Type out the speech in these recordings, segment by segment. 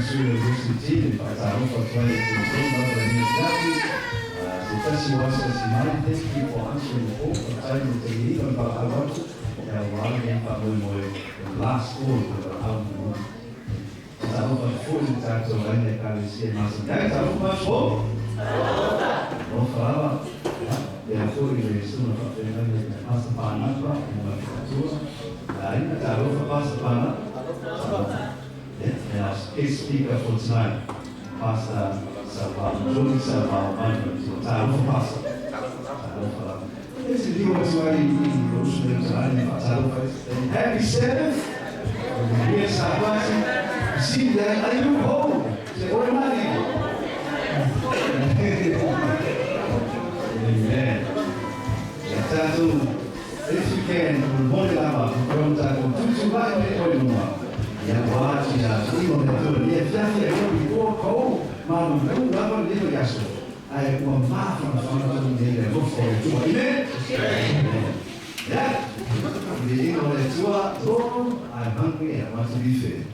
sulle giustizia, facciamo qualcosa se si wasa si mai tempi o anche un po' facciamo un teorino per allora e allora fa noi last call per allora stavo per fuori tanto bene che si è massa dai stavo per fuori non farà e fuori nessuno fa bene massa panna qua una fattura dai stavo per passa panna e la speaker for tonight pasta Sauvao, Jordy Sauvao, stavo per passa e se dico che si va in Happy Sabbath. Yes, I was. See that? I do home. Say, what am I doing? Amen. Tattoo, if you can, one lava, from tattoo, two by the yeah, watch it. Even the two. Yes, that's it. Before cold, Mama, don't love a little yasso. I want my from the look for it. Amen. Yeah. The Lord is Lord, I'm hungry, I want to be fed.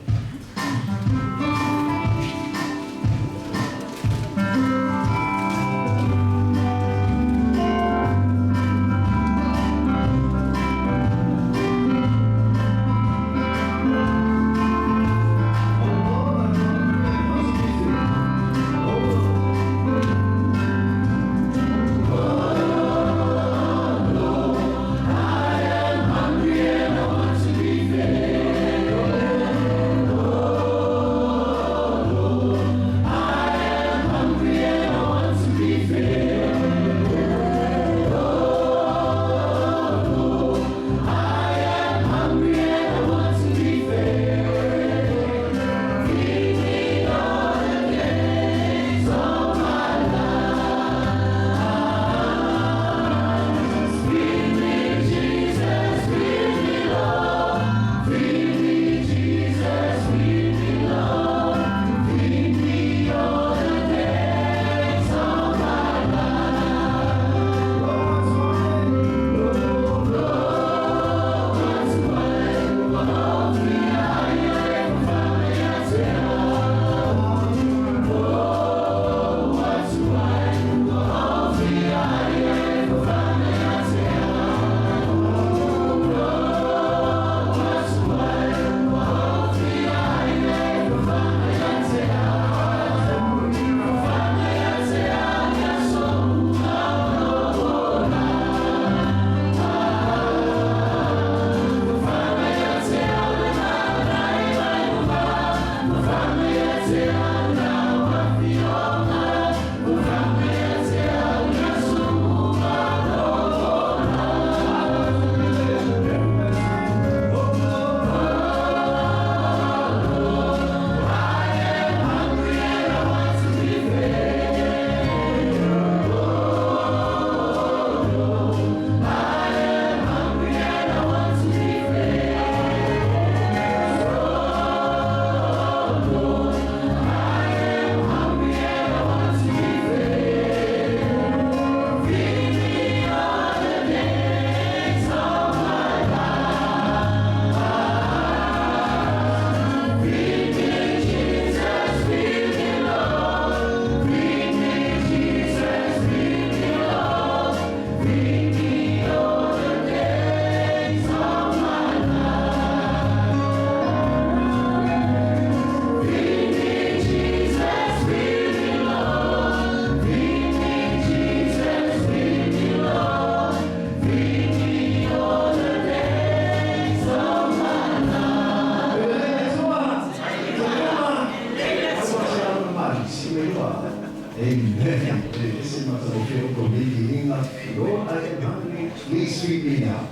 Please sweep me now.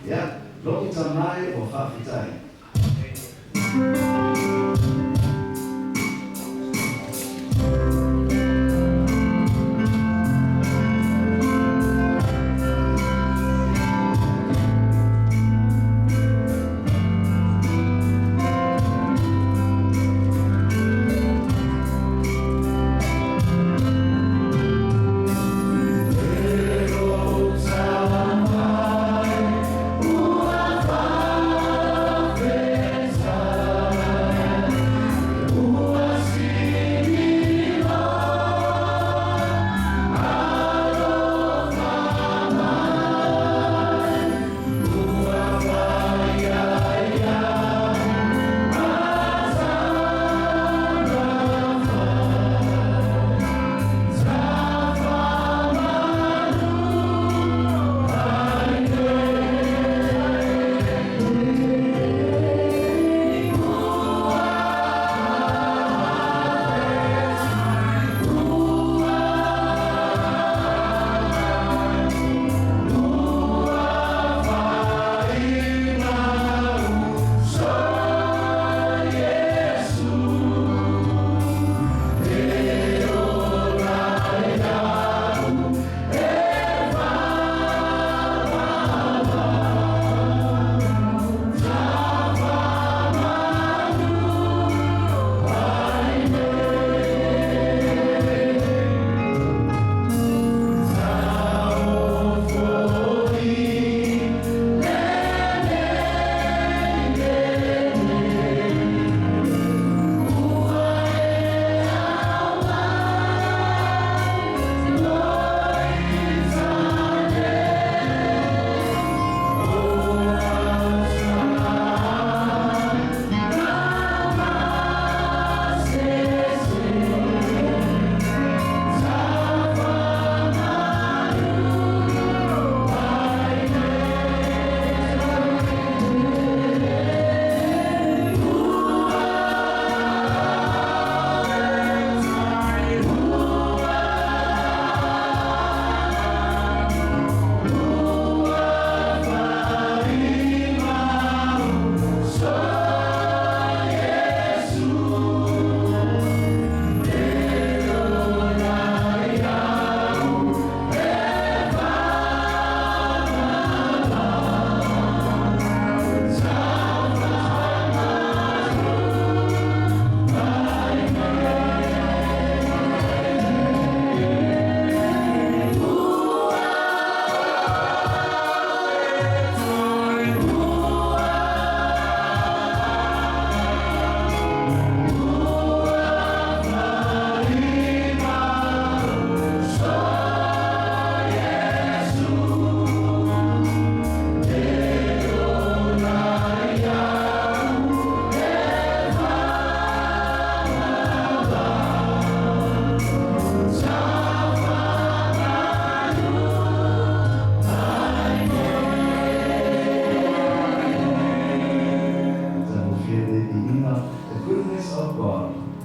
Yeah, long time or half the time.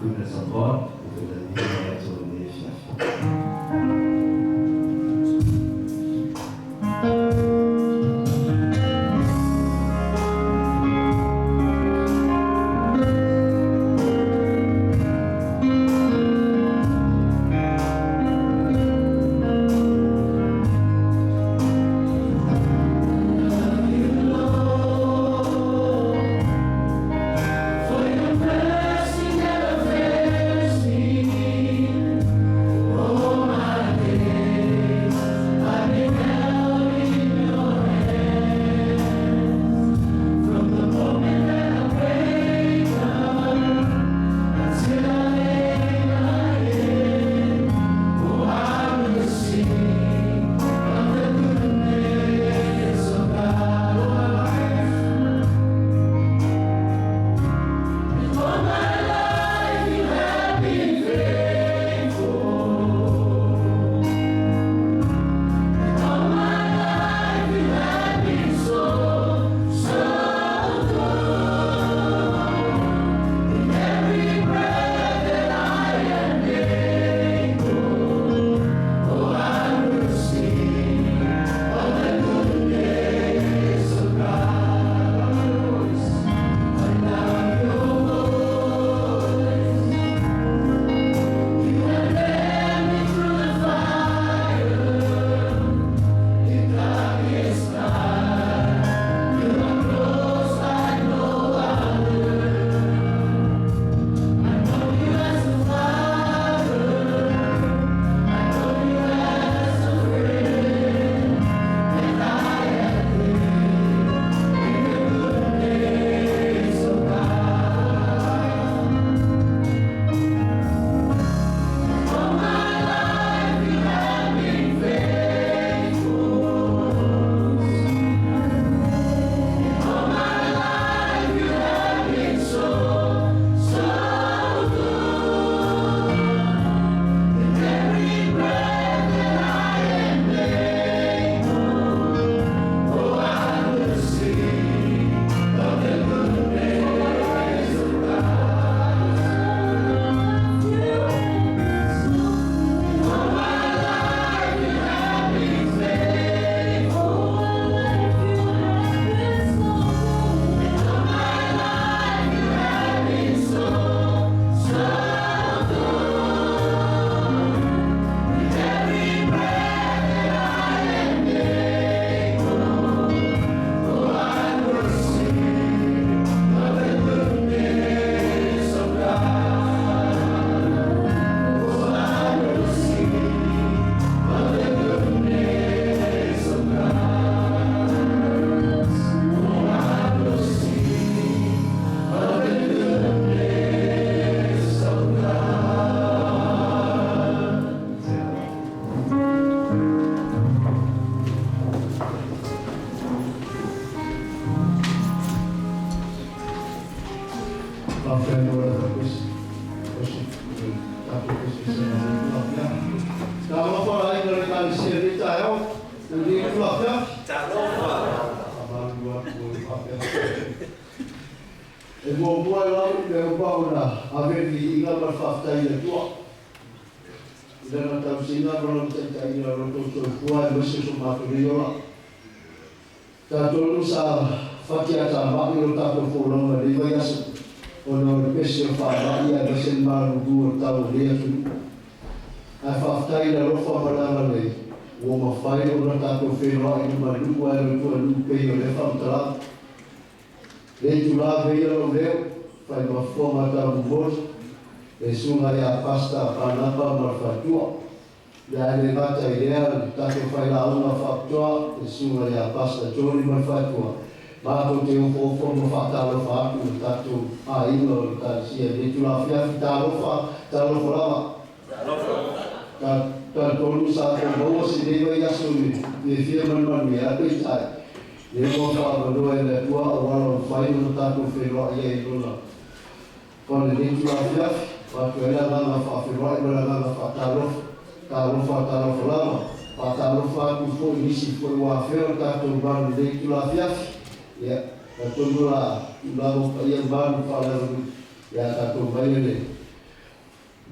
goodness of God, for the Israelites of the nation.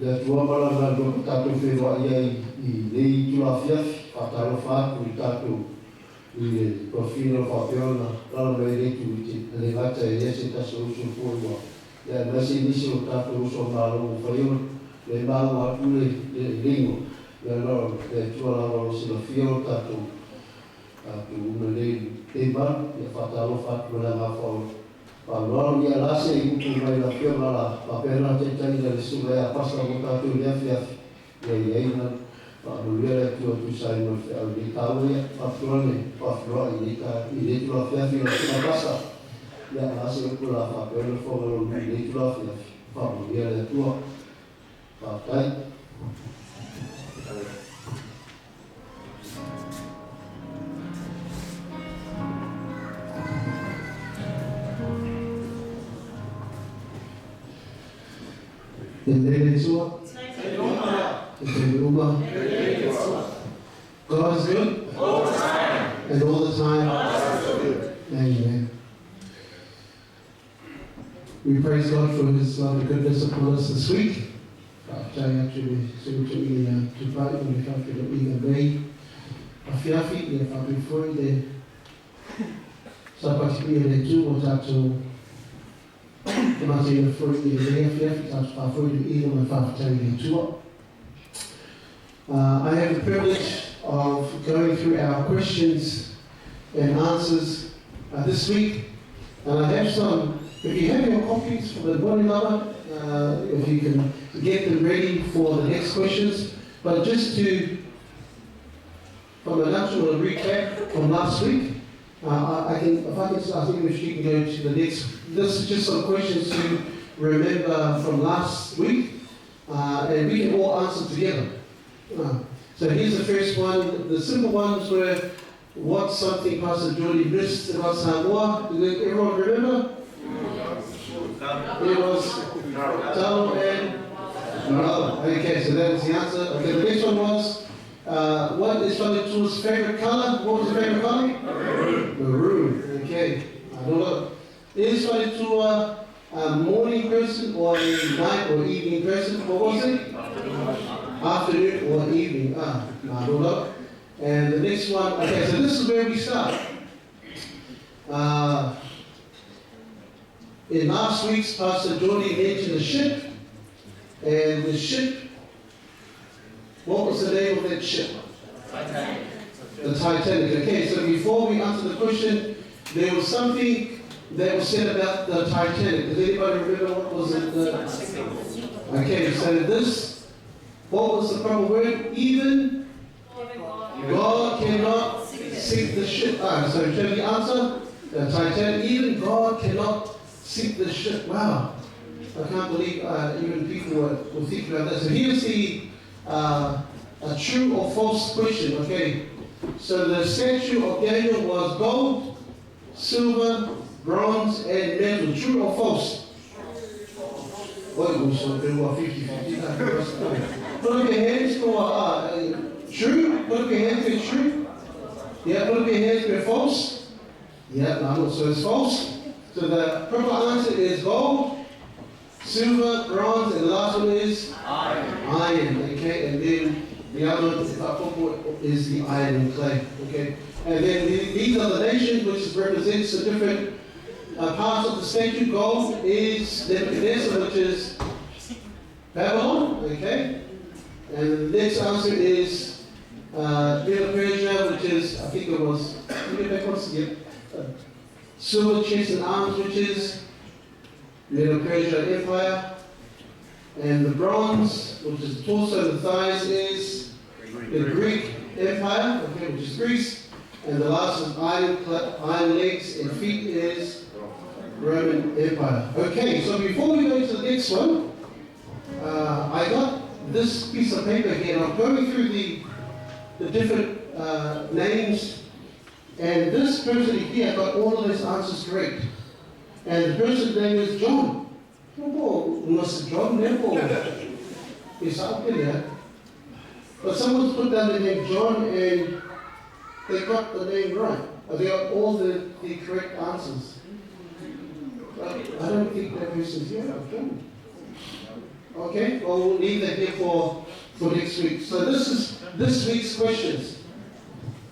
Le tua malanga do tato whenua ia I rei tua fiafi, whataro whātu I tato I le profilo whapeona, rana mai reitu I te le ngata e ese taso uso pōrua. Ia nasi nisi o tato uso mālo o whaiona, le mālo atu le ringo. Ia naro, le tua lawa o sila whio tato, tato una le embark, ia whataro whātu le ngā whao. Pāloalo ia lase I kuku mai la whiona la papena te tani le sula ia pasa o tato le afiafi. Ia ieina, pāluia le tua tu sai no whiau ni tāu ia, pātuane, pāfroa I le tua afiafi o tuna pasa. Ia lase o kula papena whongalo I le tua afiafi. Pāluia le tua, pātai. God is good. All the time. And all the time. Amen. We praise God for His loving goodness upon us this week. Actually, so we to fight when we come to the week a fiafi, if I before the Sapati and two or tato. Martin for the fiafi, tato for the eagle and Fafitani tour. I have the privilege of going through our questions and answers this week. And I have some, if you have your copies for the body lover, if you can get them ready for the next questions. But just to, from a natural recap from last week, if I think we can go to the next, this is just some questions to remember from last week, and we can all answer together. So here's the first one. The simple ones were, what's something Pastor Jordy missed about Samoa? Did everyone remember? It was Talo and no. Okay, so that was the answer. Okay, the next one was, what is Father Tua's favorite color? What was the favorite color? Maroon. Okay, I don't know. Is Father Tua a morning person or a night or evening person? What was it? Afternoon or evening. I don't know. And the next one, okay, so this is where we start. In last week's, Pastor Jordy mentioned the ship. And the ship, what was the name of that ship? Titanic. The Titanic. Okay, so before we answer the question, there was something that was said about the Titanic. Does anybody remember what was it? Okay, so this, what was the proper word? Even God cannot sink the ship. So shall we answer? The Titanic, even God cannot sink the ship. Wow. I can't believe even people will think about that. So here's the a true or false question, okay? So the statue of Daniel was gold, silver, bronze, and metal. True or false? Well, we shall do 50-50. Put up your hands for true. Put up your hands for true. Yeah, put up your hands for false. Yeah, no, so it's false. So the proper answer is gold, silver, bronze, and the last one is iron. Okay, and then the other is the iron and clay. Okay, and then these are the nations which represents the different parts of the statue. Gold is Nebuchadnezzar, which is Babylon. Okay, and the next answer is Milperra, which is, I think it was, silver chest and arms, which is Milperra Empire. And the bronze, which is the torso and the thighs, is the Greek Empire, okay, which is Greece. And the last is iron legs and feet is Roman Empire. Okay, so before we go to the next one, I got this piece of paper here. I'm going through the different names, and this person here got all of his answers correct. And the person's name is John. Must John never is up there. But someone's put down the name John and they got the name right. They got all the correct answers. But I don't think that person's here, John. Okay, well, we'll leave that here for next week. So this is this week's questions.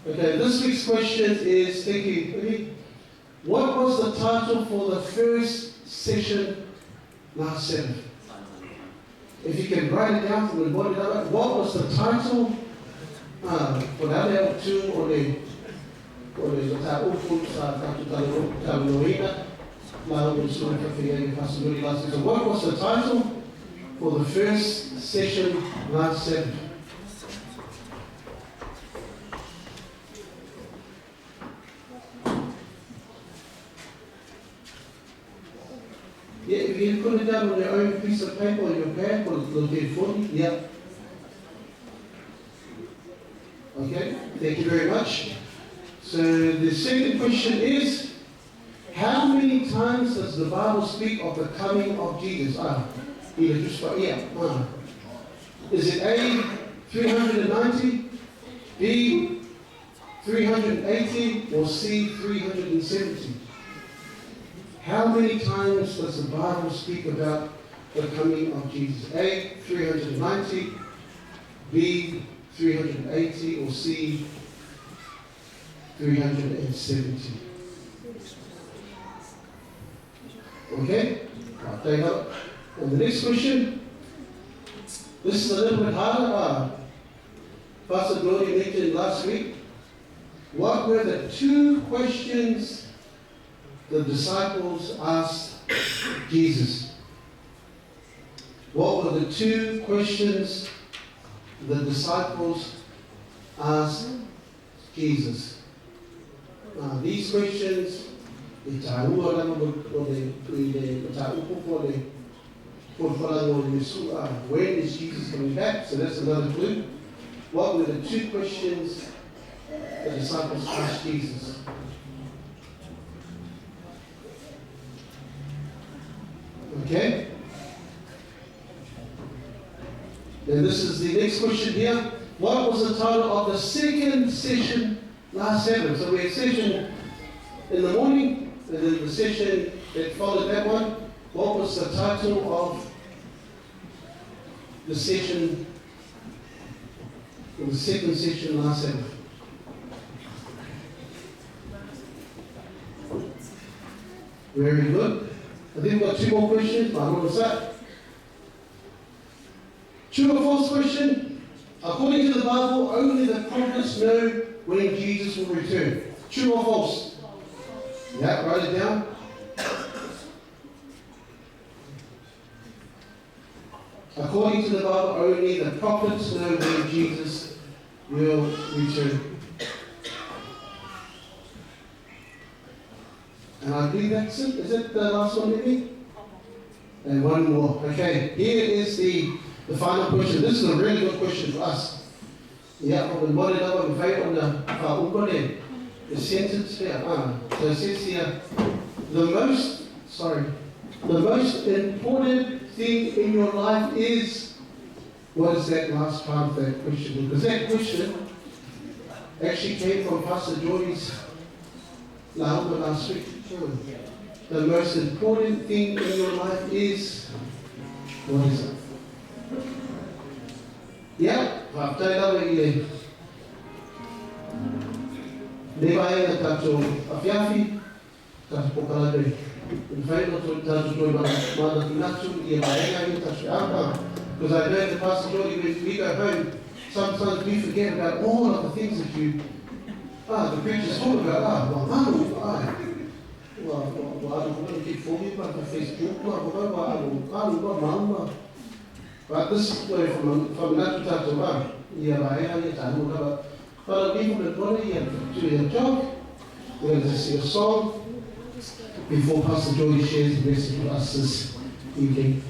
Okay, this week's question is, thank you. What was the title for the first session last Sabbath? If you can write it down from the body, what was the title? For that level 2 or the so what was the title for the first session last Sabbath? Yeah, if you put it down on your own piece of paper or your pad, put a little bit for you. Yeah. Okay, thank you very much. So the second question is, how many times does the Bible speak of the coming of Jesus? Is it A, 390, B, 380, or C, 370? How many times does the Bible speak about the coming of Jesus? A, 390, B, 380, or C, 370? Okay? I'll take up. And the next question. This is a little bit harder. Pastor Jordy mentioned last week. What were the 2 questions the disciples asked Jesus? What were the 2 questions the disciples asked Jesus? These questions, when is Jesus coming back? So that's another clue. What were the 2 questions the disciples asked Jesus? Okay? Then this is the next question here. What was the title of the second session last Sabbath? So we had session in the morning, and then the session that followed that one. What was the title of the session, the second session last Sabbath? Very good. I think we've got 2 more questions, but what was that? True or false question? According to the Bible, only the prophets know when Jesus will return. True or false? Yeah, write it down. According to the Bible, only the prophets know when Jesus will return. And I believe that's it. Is it the last one, maybe? And one more. Okay, here is the final question. This is a really good question for us. Yeah, we want to know what we on the sentence here. So it says here, the most important thing in your life is, what is that last part of that question? Because that question actually came from Pastor Jordy's last week. The most important thing in your life is, what is it? Yeah, I've told you Lebai na tato afiafi, tato pokalade. In fact, tato toy mana tunatu ia baenga ni tato apa. Because I know the Pastor Jordy, when we go home, sometimes we forget about all of the things that the preachers talk about. But this is from Natu Tato, but people that want to do their job, we're going to sing a song before Pastor Jordy shares the message with us this evening.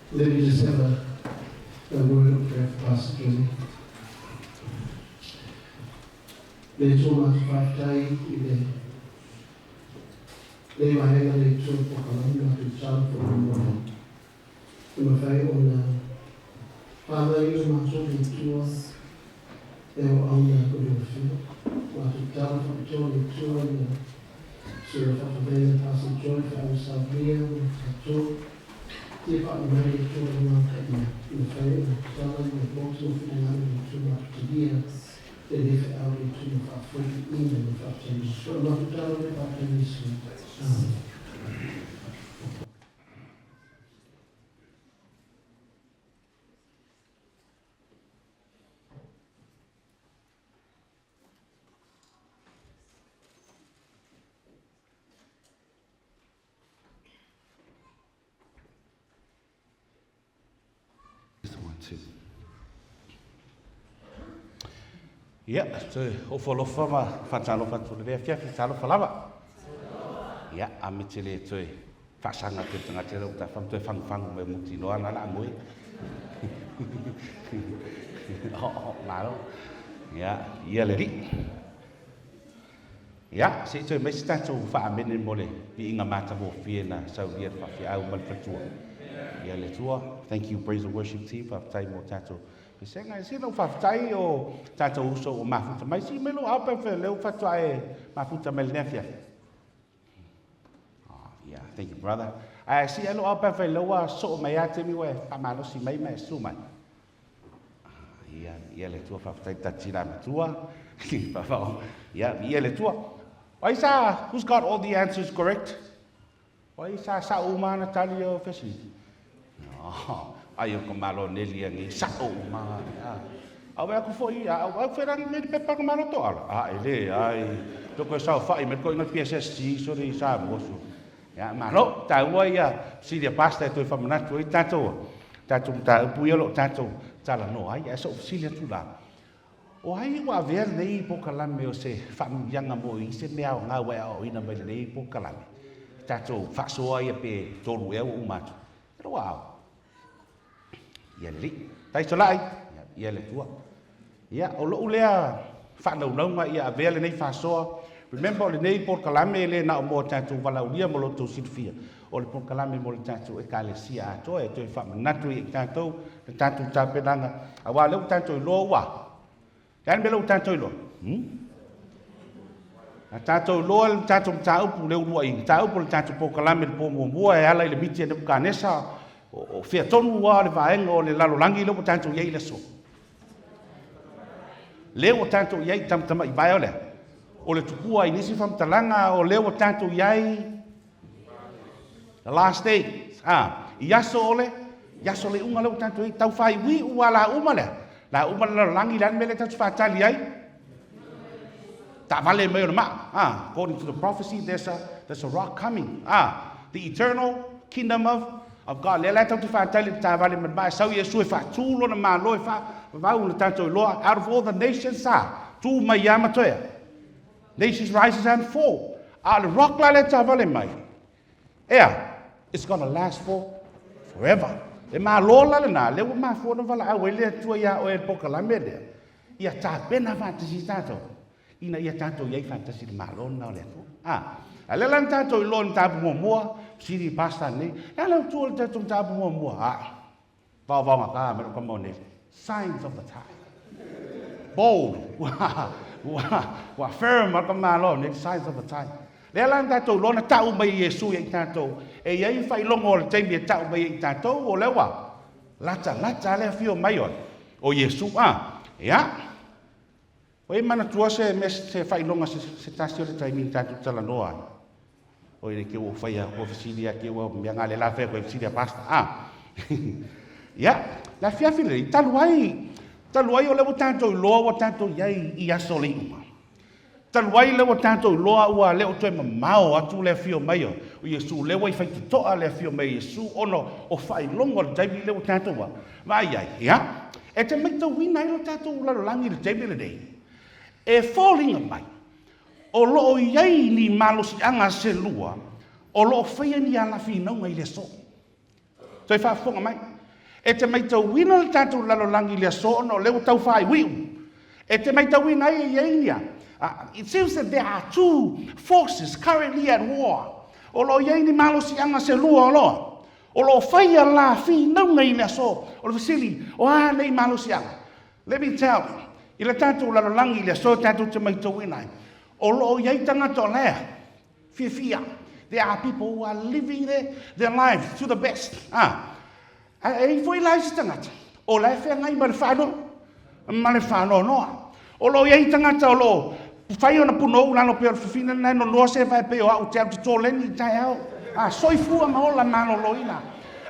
Let me just have a word of prayer for Pastor Jimmy. Le tōna whaktai I le mahenga le tōna pokalangi atu tāna for mōna. I mawhai o nā whāna I o mātou le tua e o au nā kore o whina. Mātou tāna whakatōna le tua I nā sura whakabena Pastor Joy Sauvao-O kātou. Te whakamai le tōna ngā kai I mawhai o nā tāna I nā bōtō whina ngā le tōna whakatia. They live out into the free in the family. So not to tell them about this. Ia, o whalofa ma whatalofa tūne rea whia whatalofa lava. Ia, a me te le tue whasanga te tanga te rau ta whamtue whangwhangu me muti noa na la mui. Maro. Ia, ia le ri. Ia, se tue me statu whaamene mole pi inga mata mo whiena sau ria whawhia au malpatua. Ia le tua. Thank you, praise and worship team, whawhtai mo tatu. Senga se no whawhtai o tātou uso o mafuta mai si melo aupe leo whawhtai mafuta mel nefia. Yeah, thank you, brother. I see alo aupe leo so mai ate mi we pamalo si mai mai su mai. Ia le tua whawhtai tatira matua. Ia le tua. Waisa, who's got all the answers correct? Waisa sa umana tali o fesi. No. Ai o malo neli ngi sa'o ma. Au aku foi, au ferang me pe pa malo to ala. Ele ai to ko sa fa me ko na PSSG so ri sa mosu. Ya malo ta ia si dia pasta to fa mana to tato. Tato ta pu yo tato tala no ai so si le tu la. O ai wa ver nei po kala me o se fa yanga mo I se me au nga wa o ina me nei po kala. Tato fa so ai pe to ru e o matu. Wow. Ia le tai solai ia le tua ia o lo lea fa no no ma ia vele nei fa so remember le nei por kalame le na mo tatu VALAAU ia mo lo to silfia o le por kalame mo le tatu e kalesia to e to fa natu e tatu tapenanga a wa le tatu lo wa kan be lo tatu lo a tatu lo le tatu tau pu le lo in tau pu le tatu por kalame po mo e ala le mitia de kanesa o fia tonu wa le vaenga o le lalolangi lo tanto iai le so. Leo tanto iai tamtama I vai ole. O le tukua I nisi famtalanga o leo tanto iai the last day. Iaso ole, iaso le unga leo tanto iai tau fai wi ua la uma le. La uma le lalolangi lan mele tanto fatali iai. Ta vale me o ma. According to the prophecy there's a rock coming. The eternal kingdom of God. Le tau te whaatali ta vale man mai sau Yesu e whaatūlo na mā loe whau na tātou loa. Out of all the nations tū mai yama toea. Nations rises and fall. Le rock la le ta vale mai. It's gonna last forever. E mā loa la le nā, lewa mā fōna VALAAU e lea tua ia o e poka la mele. Ia tā pena whātasi tātou. Ina ia tātou iei whātasi le mā loa na o lea. Ale lan tātou I loa tāpu mua, siri pasta nei. Ala tu tātou tāpu mua. Vau ngā me ka mo nei. Signs of the time. Bold. Wa firm ka malo nei signs of the time. Le lan tātou loa na tau mai Yesu I tātou. E iei whai longo le teimi e tau mai I tātou o lewa. Lata le fio mai o Yesu. O e mana tua se whai longa se tasi o le taimi tātou tala noa. O ele ke o fai a oficinia ke o mianga le la fe ko oficinia pasta la fiafi le taluai o le tanto lo o tanto iai I asole uma taluai le o tanto lo ua le o toe mamao atu le fio mai o Yesu le wai fai to le fio mai Yesu ono o fai longo le dai le o tanto wa vai e te mai to wina I lo tanto la langi le dai le dei e falling mai o lo iai ni malosi anga se lua o lo fai ni ala fi no ngai le so toi fa fonga mai E te mai tau wina le tātou lalolangi lea so no leo tau whai wiu. E te mai tau wina e ieinia. It seems that there are two forces currently at war. O lo ieini malo si anga se lua o loa. O lo whaia la fi nau nei lea so. O lo fasili o nei malo si anga. Let me tell you. I le tātou lalolangi lea so tātou te mai tau wina. O lo iei tangata o lea. Fia. There are people who are living their lives to the best. E foi lai si tangata. O lai whea ngai ma le whano noa. O lo iei tangata o lo whai ona puno u lano peo whiwhina nei no loa se whai peo au te au te tōleni i tai au. Soifua ma o la mano loina.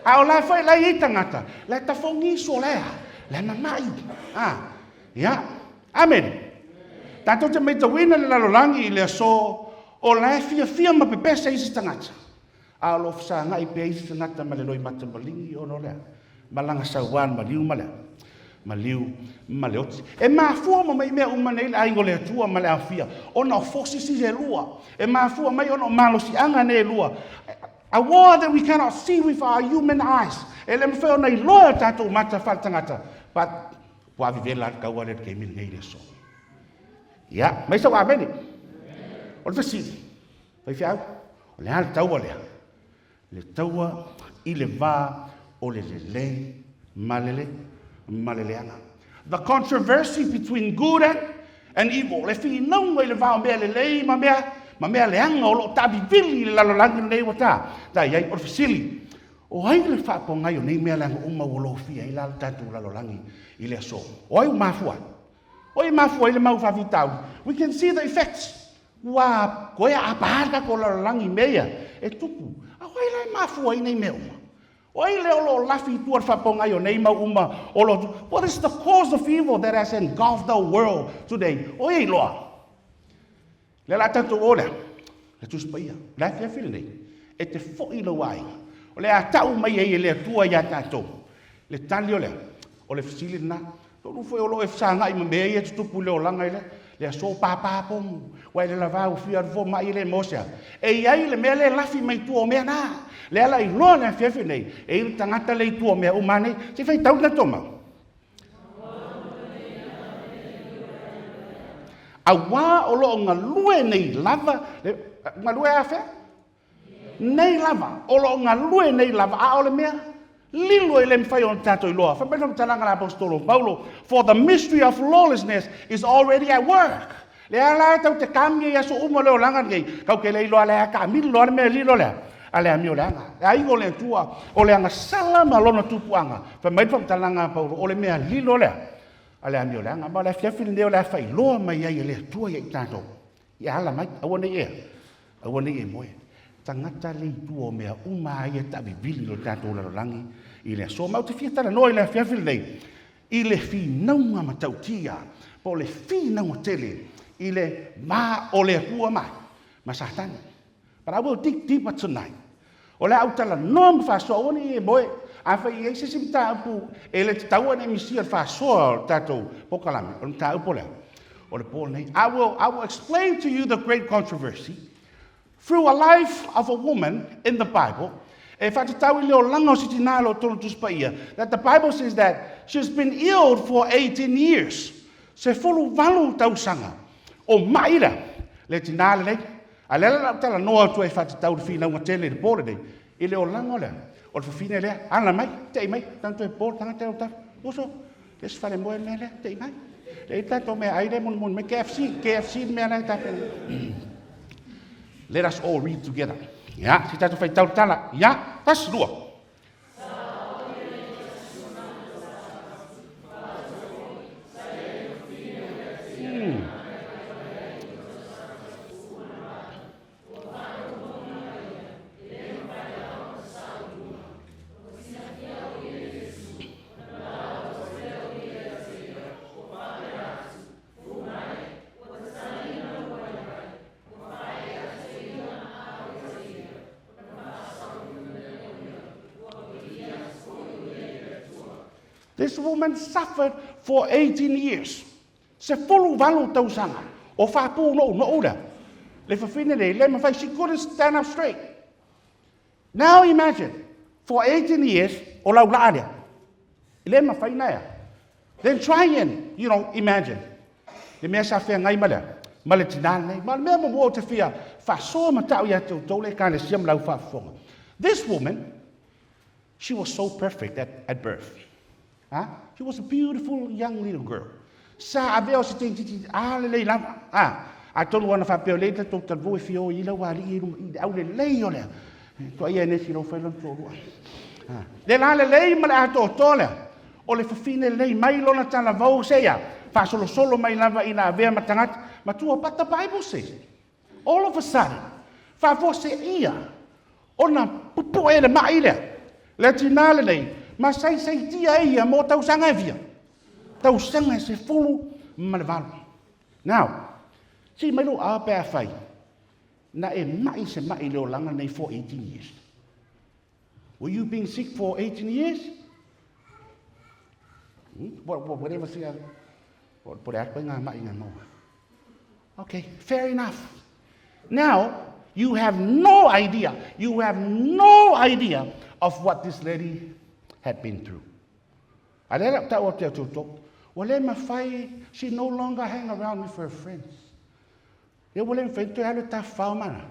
O lai whai lai iei tangata. Lai ta whongi so lea. Lai mamai. Ia. Amen. Tātou te meita wina le lalolangi i lea so. O lai fia ma pepesa isi tangata. A lo fsa ngai pe isi tangata ma le loi mata malingi o no lea. Malanga sauan ma liu ma lea. Ma liu ma le oti. E mafua ma mai mea uma nei le aingo le atua ma le awhia. O na fosi si le lua. E mafua mai o na malo si anga ne lua. A war that we cannot see with our human eyes. E le mwheo nei loa tātou mata whatangata. But wa vivela kaua le ke min nei le so. Ia, mai sa wa meni. O le fasili. Pai fiau. O le hana taua lea. Le taua i le vā o le lelei maleleanga. The controversy between good and evil. Le fi naunga i le vā o mea lelei ma mea leanga o lo tabi vili le lalolangi nei wata. Ta iai o le fasili. O hai le whapongai o nei mea langa uma o lo fia i lalo tātou lalolangi i le aso. O ai mafua. O ai mafua i le mau whawitau. We can see the effects. Wa koe a paharka ko lalolangi mea e tupu. A wai lai mafua i nei mea uma. O ai le olo lafi tuar whapongai o nei mau uma o lo. What is the cause of evil that has engulfed the world today? O ai loa. Le la tātou o lea. Le tuspaia. Le fia while nei. E te fōi lo wai. O le a tau mai e le tua ia tātou. Le tali o lea. O le fisili na. Tōru foi o lo e fsanga i mea i e tutupu leo langa i le. Le a so pāpāpongu. Wai le lavau fia rifo mai i le mosea. E iai le mea le lafi mai tua o mea nā. Le ala i loa le fiafi nei. E i tangata le tua o mea umane. Se fai tau na toma. A wā o lo ngā lue nei lava. Ngā lue a fea? Nei lava. O lo ngā lue nei lava. A o le mea? Lilo i le mwhai o tātou i loa. Whapena talanga la apostolo Paulo. For the mystery of lawlessness is already at work. Le ala tau te kamia i aso umo leo langa ngei. Kau ke le iloa le a ka mili loa le mea lilo lea. A le amio le anga. E aigo le tua. O le anga salama lona tupuanga. Whamaipa talanga Paulo. O le mea lilo lea. A le amio le anga. Ma le fiafili leo le whai loa mai ai le tua i tātou. I ala mai. Awane e. Awane e moe. Tangata le tua mea uma ai e tabi vili lo tātou lalolangi i le so mau te fiatara no i le fiafili nei i le fi naunga matautia po le fi naunga tele i le ma o le tua mai ma satani but I will dig deeper tonight o le autala nom fa so oni e moe a fa i se simta pu e le taua ne misia fa so tātou pokalami o ta upole o le pol nei I will explain to you the great controversy through a life of a woman in the Bible, that the Bible says that she's been ill for 18 years. Se fulu valu tau sanga. O maira, le tinale nei, a lela la tala noa tu e fati tau fina unga tele de pole nei, i le o lango le, o le fine le, ana mai, te mai, tanto e pole, tanga te o ta, uso, le se fale moe me le, te mai, le tato me aire mun me KFC me ana tape. Let us all read together. Ya, si tātou whai tau tala. Ya, tas lua. This woman suffered for 18 years. Se fulu valu tau sanga. O whapu no ura. Le whawhine nei, le mawhai, she couldn't stand up straight. Now imagine, for 18 years, o lau laarea. Le mawhai nea. Then try and, imagine. Le mea sa whea ngai male. Male tinana nei. Male mea mo te whea. Whasoa matau ia tau le kāne siam lau whafonga. This woman, she was so perfect at birth. Huh? She was a beautiful young little girl. Sa aveo se titi le lava. I tolu ana whapeo leita tō talvo e whio i lau ali i au le lei o lea. Tua ia nesi rau whailan tōrua. Le la le lei ma le ato tōlea. O le whawhine lei mai lona tala vau seia. Whasolo solo mai lava i na avea matangata. Ma tua pata Bible says. All of a sudden, whafo se ia. Ona pupo e le mai lea. Le tinale nei. Ma sai tia ia mo tau sanga e via. Tau sanga se fulu ma le valu. Now, si mai lo a pea whai. Na e mai se mai leo langa nei for 18 years. Were you being sick for 18 years? Whatever say, put out ngā mai ngā mau. Okay, fair enough. Now, you have no idea. You have no idea of what this lady had been through. I let up that what they talk. Well, let my fire. She no longer hang around with her friends. They will invent to have a tough man.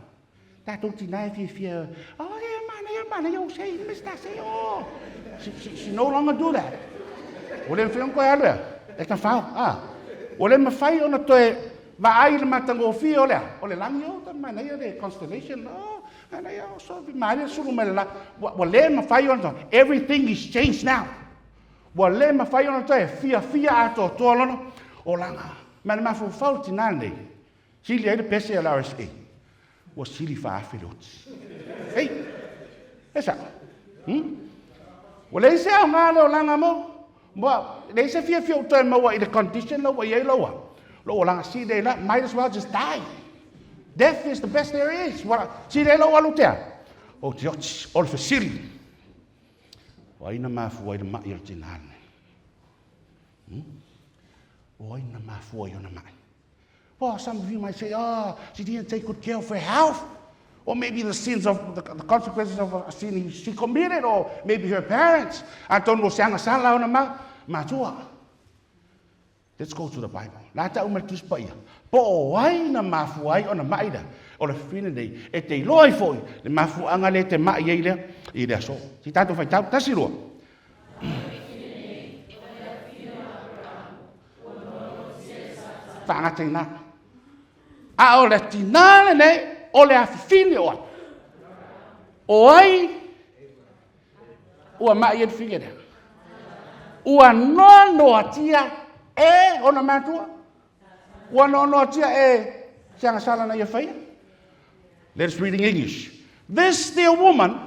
That don't deny if you. Oh, yeah, man, you say, Mr. Say, oh. She no longer do that. Well, then film ko have it. That's a well, let my fire on the toy. Vai le matango fio le. O le langi o ta mana ia le constellation. Oh, and I also be married sulu mela. Well, le ma fai on. Everything is changed now. Well, le ma fai on to fia ato tolono o langa. Man ma fu faulti nande. Sili ele pese ala RSA. Was sili fa filot. Hey. Esa. Well, le se o ngalo langa mo. Mo le se fia to mo i the condition lo ye loa. Might as well just die. Death is the best there is. See, they know what oh, George, all for silly. Why na ma fu ai ma ir tinan? Why na ma fu ai na ma? Well, some of you might say, oh, she didn't take good care of her health. Or maybe the sins of the consequences of a sin she committed, or maybe her parents. Anton sanga sala na ma tua. Let's go to the Bible. Nata umatus pa ia. Po wai na mafuai ona maida. O le fina nei e te loi foi. Le mafuanga le te mai ile i le so. Si tato fai tau tasiro. Fanga tina. A o le tinale nei o le afine o. O ai o mai e figere. O no atia ona matua. Wano tia sanga sala na ia fai. Let's read in English. This dear woman,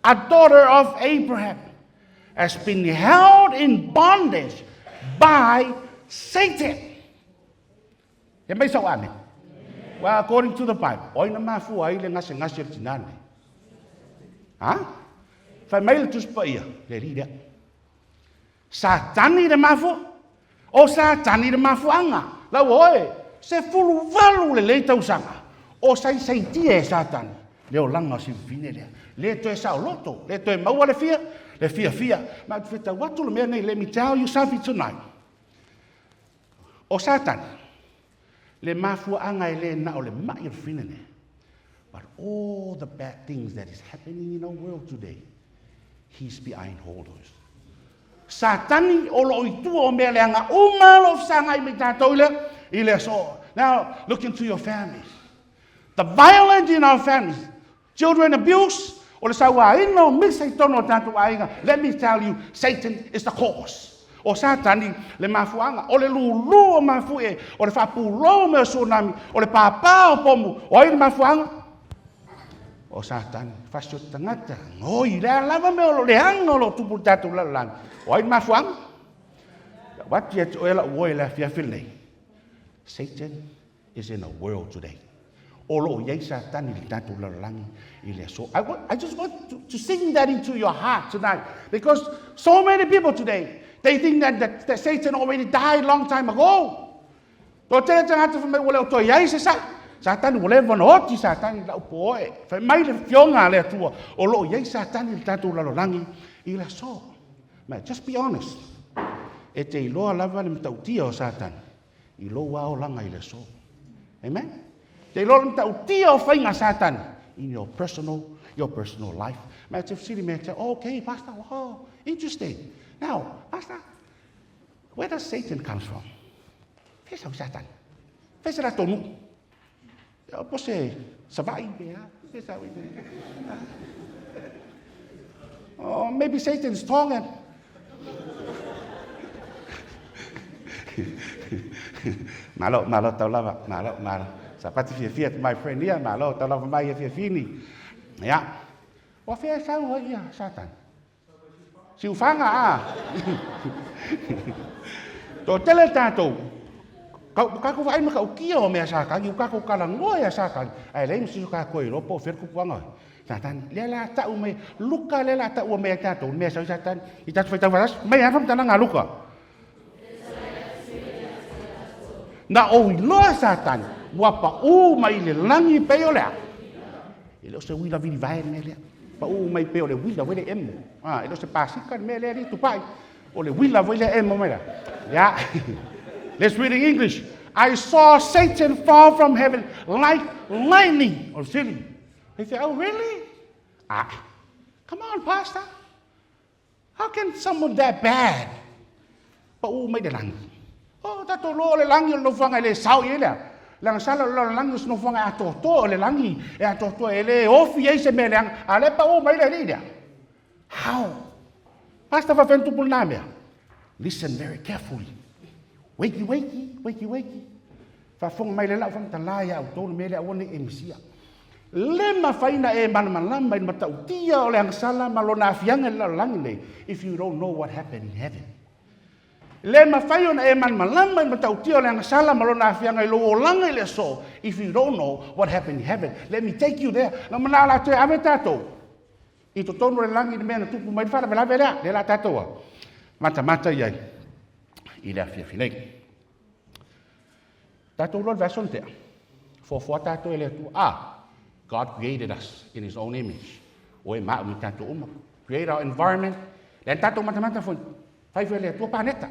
a daughter of Abraham, has been held in bondage by Satan. Well, according to the Bible, oina mafu ai le ngase tinane. Fai mail tus pa ia, le rida. Satani de mafu. O Satani de mafuanga. La oe, se fulu valu le leita usanga. O sai tie Satani. Leo langa si fine le. Le to e sao loto, le to e maua le fia. Ma fita watu le mea nei, let me tell you something tonight. O Satani. Le mafuanga e le na o le mai fine ne. But all the bad things that is happening in our world today, he's behind all those. Satani olo itu o meleanga umalo sangai mitatoile ile so. Now look into your families. The violence in our families, children abuse, o le sawa ino mixai tono tanto ainga. Let me tell you, Satan is the cause. O Satani le mafuanga, o le lulu o mafue, o le fapulo me tsunami, o le papa o pomu, o le mafuanga. O Satan, fasyo tangata. Ngoi, lava me o le hanga lo tupu tatu lalang. Oi mafuang. What yet oela oela fiafile. Satan is in the world today. Olo ye Satan il tatu lalang ile so. I just want to sing that into your heart tonight, because so many people today, they think that Satan already died long time ago. To tele tangata fa me ole to ye sa. Satan wole vanoti Satan la upoe. Fa mai le fionga le tua. O lo ye Satan il tatu la langi ila so. Just be honest. E te iloa lava le matautia o Satan. Iloa o langa I le so. Amen? Te iloa le matautia o whainga Satan in your personal life. Te whasiri me te, okay, Pastor, oh, interesting. Now, Pastor, where does Satan come from? Where's Satan? Where's that tonu? Opo se, savai bea. Oh, maybe Satan's talking. Malo tau lava, malo. Sapati fia my friend here, malo tau lava mai fia fini. Ya. O fia sau ia Satan. Si ufanga To tele tatou. Kako vai maka ukia o mea Satan, kako kalangoa ia Satan. Ai lei msisu ka koe ropo ferku puanga. Satan, lela ta ume luka lela ta ume mea tatou, mea sau Satan. I tatu fai tau varas, mai anfam tananga luka. Na o iloa Satan, wapa mai le langi peo lea. Ilo se wila vili vai me lea. Pa mai peo le wila wele emo. Ilo se pasikan me lea li tupai. O le wila wele emo me lea. Yeah. Let's read in English. I saw Satan fall from heaven like lightning or silly. They say, oh really? Come on, Pastor. How can someone that bad? Pa mai le langi. Oh, tato lo le langi lo fanga le sau ile. Lang sala lo langi no fanga atoto le langi e atoto ele ofi e se melang ale pa mai le ida. How? Pastor va fentu pulnamia. Listen very carefully. Wakey. Fa fonga mai le la fanga talaya au tolu mele awone emisia. Lema faina e malama in matautia o le ang sala malona afianga le langi le if you don't know what happened in heaven. Le mawhai ona e malama i matautia o le angasala malona afianga I lo o langa I le so. If you don't know what happened in heaven, let me take you there. Na mana la te ave tatou. I to tonu le langi ni mea na tupu mai whara vela vela, le la tatoua. Mata iai. I le afia finei. Tatou lor vason tea. For tatou e le tu. God created us in His own image. O e maa mi tatou uma. Create our environment. Le tatou mata fun. Fai le tua paneta.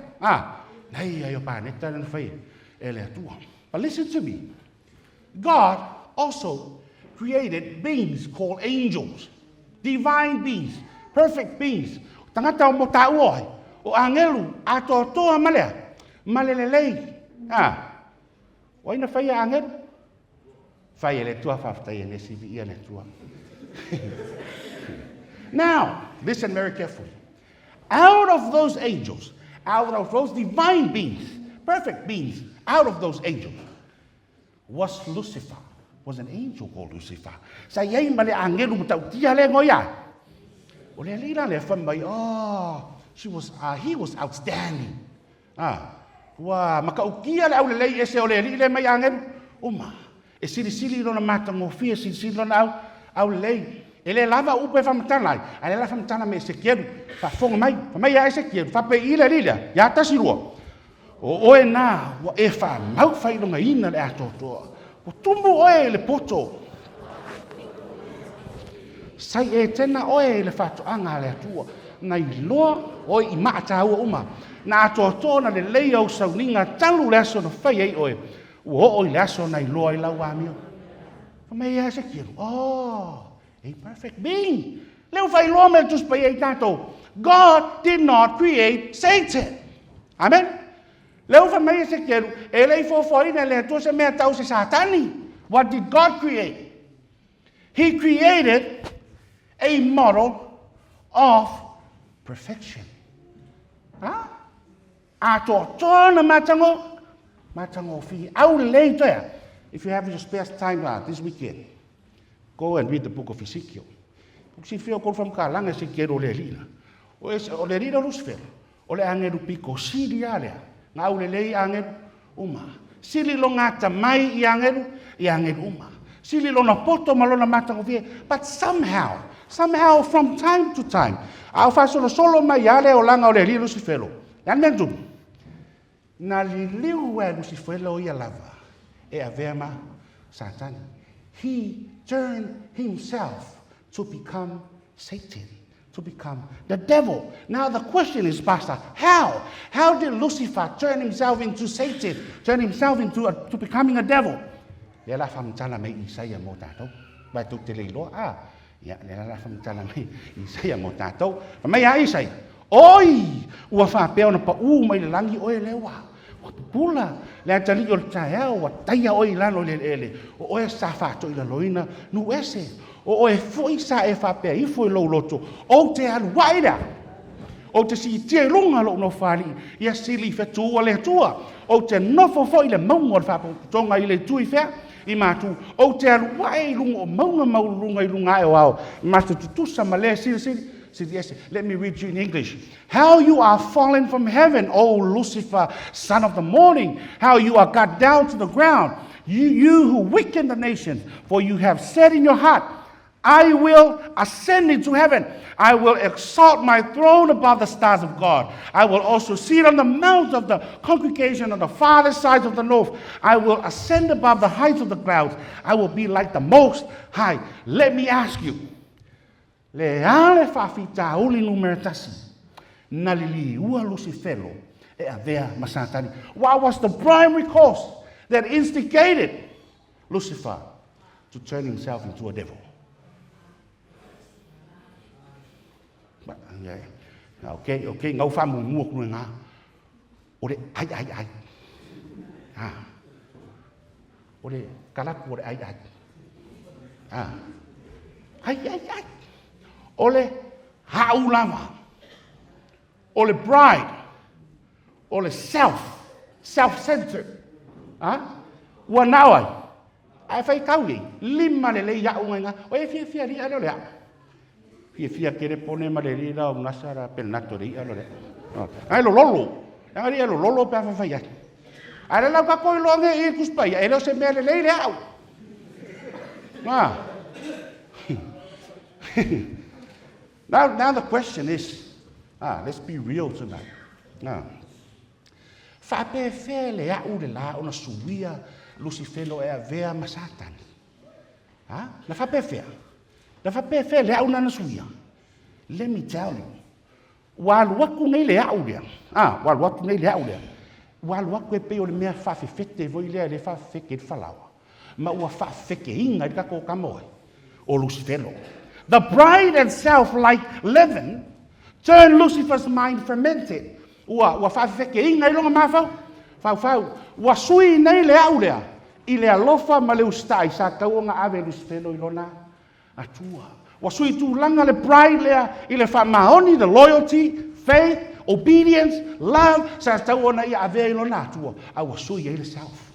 Nei ai o paneta na fai ele tua. But listen to me. God also created beings called angels. Divine beings, perfect beings. Tangata o mota oi. O angelu ato toa malea. Malelelei. O ina fai angelu. Fai ele tua faftai ele sivi ele tua. Now, listen very carefully. Out of those angels, out of those divine beings, perfect beings, out of those angels, was Lucifer, was an angel called Lucifer. Sa yai male angelu mutautia le ngoia. O le lila le famai, he was outstanding. Wa makaukia le au le lei ese o le lile mai angelu. E sili lona matangofia, sili lona au lei. Ele lava upe famatana, ale lava famatana me sekeru, fa fonga mai ai sekeru, fa pe ile lila, ya tasirua. O e na, wa e fa mau fai longa ina le atoto. O tumu oe le poto. Sai e tena oe le fatu anga le atua. Na I loa oe I maata ua uma. Na atoto na le lei au sauninga talu le aso na fai ei oe. Ua oe le aso na I loa I lau amio. Fa mai ai sekeru, a perfect being. Leu fai loa me tus pa ei tato. God did not create Satan. Amen? Leu fai mai se keru. E lei fofoina le atua se mea tau se satani. What did God create? He created a model of perfection. Ato tona matango fi. Au lei toia. If you have your spare time this weekend, go and read the book of Ezekiel. Si fio kol fam kalanga Ezekiel o le lina. O le lina Lucifer. O le angelu piko sili alea. Nga o le lei angelu uma. Sili lo ngata mai I angelu uma. Sili lo na poto malona matang ovie. But somehow from time to time, au fa solo mai ale o langa o le lina Lucifer. Yan mentum. Na liliu e Lucifer o ia lava. E avema Satan. He turned himself to become Satan, to become the devil. Now the question is, Pastor, how? How did Lucifer turn himself into Satan, turn himself to becoming a devil? Lela famtala me Isaiah mo tato. Ba tu te leilo ya lela famtala me Isaiah mo tato. Mai Isaiah. Oi, ua fa pe ona pa mai le langi oi lewa. Wa pula le tali o taia wa taia oi lano le ele. O e sa fa to ila loina nu ese. O e foi sa e fa pe I foi lo loto. O te alu waira. O te si te lunga lo no fali. Ia sili fe tu le tua. O te nofo foi le maunga fa tonga I le tui fe. I matu o te alu wai lunga o maunga maulunga I lunga e wao. Matu tutusa male sili. Yes, let me read you in English. How you are fallen from heaven, O Lucifer, son of the morning. How you are cut down to the ground. You who weaken the nations. For you have said in your heart, I will ascend into heaven. I will exalt my throne above the stars of God. I will also sit on the mount of the congregation on the farther side of the north. I will ascend above the heights of the clouds. I will be like the Most High. Let me ask you. Le ale fafita uli numeratasi. Nalili ua Lucifero e avea masatani. What was the primary cause that instigated Lucifer to turn himself into a devil? Okay, ngau fa mu mu ku nga. Ore ai. Ore kalaku ore ai. Ai. Ole haulama. Ole pride. Ole self-centered. Wanawai. Ai fai kaui. Lima le ya unga. Oe fia ri alo le. Fia kere pone maleri la unasara penato ri alo le. Ai lo lolo. Ai lo lolo pa fa ya. Ai la ka ko lo nge I kuspai. Ai lo se me le le au. Now the question is, let's be real tonight. Fape fele ya ule la ona suia Lucifero e avea masatan. La fape fele ya una suia. Let me tell you. Wal waku nei le aulia. Wal waku nei le aulia. Wal waku e pe o le mea fafe fete voi le fafe feke falawa. Ma ua fafe feke inga ka ko kamoe. O Lucifero. The pride and self, like leaven, turned Lucifer's mind fermented. Ua fafeke inga ilonga mafau. Fau. Ua sui nei le aulea. I le alofa ma le ustai sa kaunga ave Lucifero ilona atua. Ua sui tu langa le pride lea I le whamahoni, the loyalty, faith, obedience, love, sa tauona I ave ilona atua. Ua sui I le self.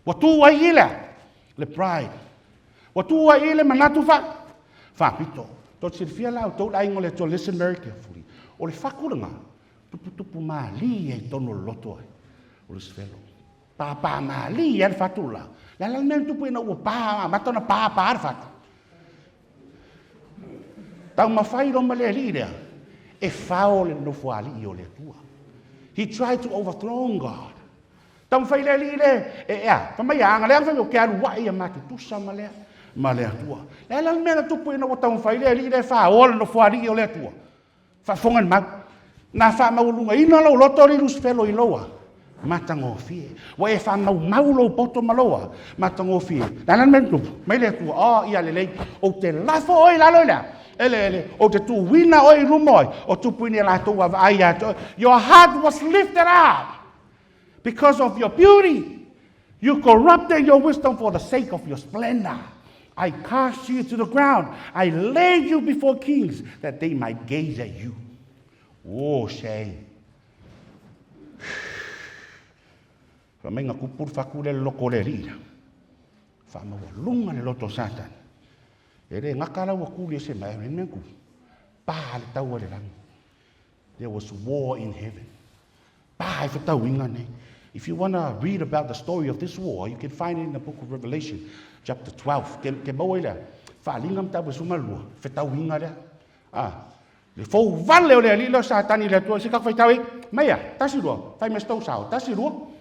Ua tua I le pride. Ua tua I le manatu Fapito. To sirfia la to la ingole to listen very carefully. O le fakulanga. Tupu mali e tono loto. O le sfelo. Pa mali e fatula. La men tupu ina o pa matona pa arfat. Tau mafai ro male lida. E faole no fuali o le tua. He tried to overthrow God. Tau fai le lida pa mai anga le fa o ke anu wa ia matu tusa male. Ma le atua. Le la mena tupu ina o tau fai le fa o no fuari o le atua. Fa fongan ma na fa maulunga ina lo loto ri Lucifero I loa. Matango fie. Wa e fa maulo poto maloa. Matango fie. La mena tupu. Mai le atua. Ia le o te lafo oi la loina. Ele o te tu wina oi rumoi. O tupu ina la tua vai ato. Your heart was lifted up because of your beauty. You corrupted your wisdom for the sake of your splendor. I cast you to the ground. I laid you before kings that they might gaze at you. Oh, shame. Famenga kupur fakule loko le rira. Fama walunga le loto satan. Ere ngakala wakuli se mai menku. Pa le tau le lang. There was war in heaven. Pa fa tau inga ne. If you want to read about the story of this war, you can find it in the book of Revelation, chapter 12. Ke moila. Fa lingam ta besuma lua. Fa tau inga le. Le fo vale o le lilo satani le tua se ka fa tau I. Maia, tasi lua. Fa me stou sao. Tasi lua.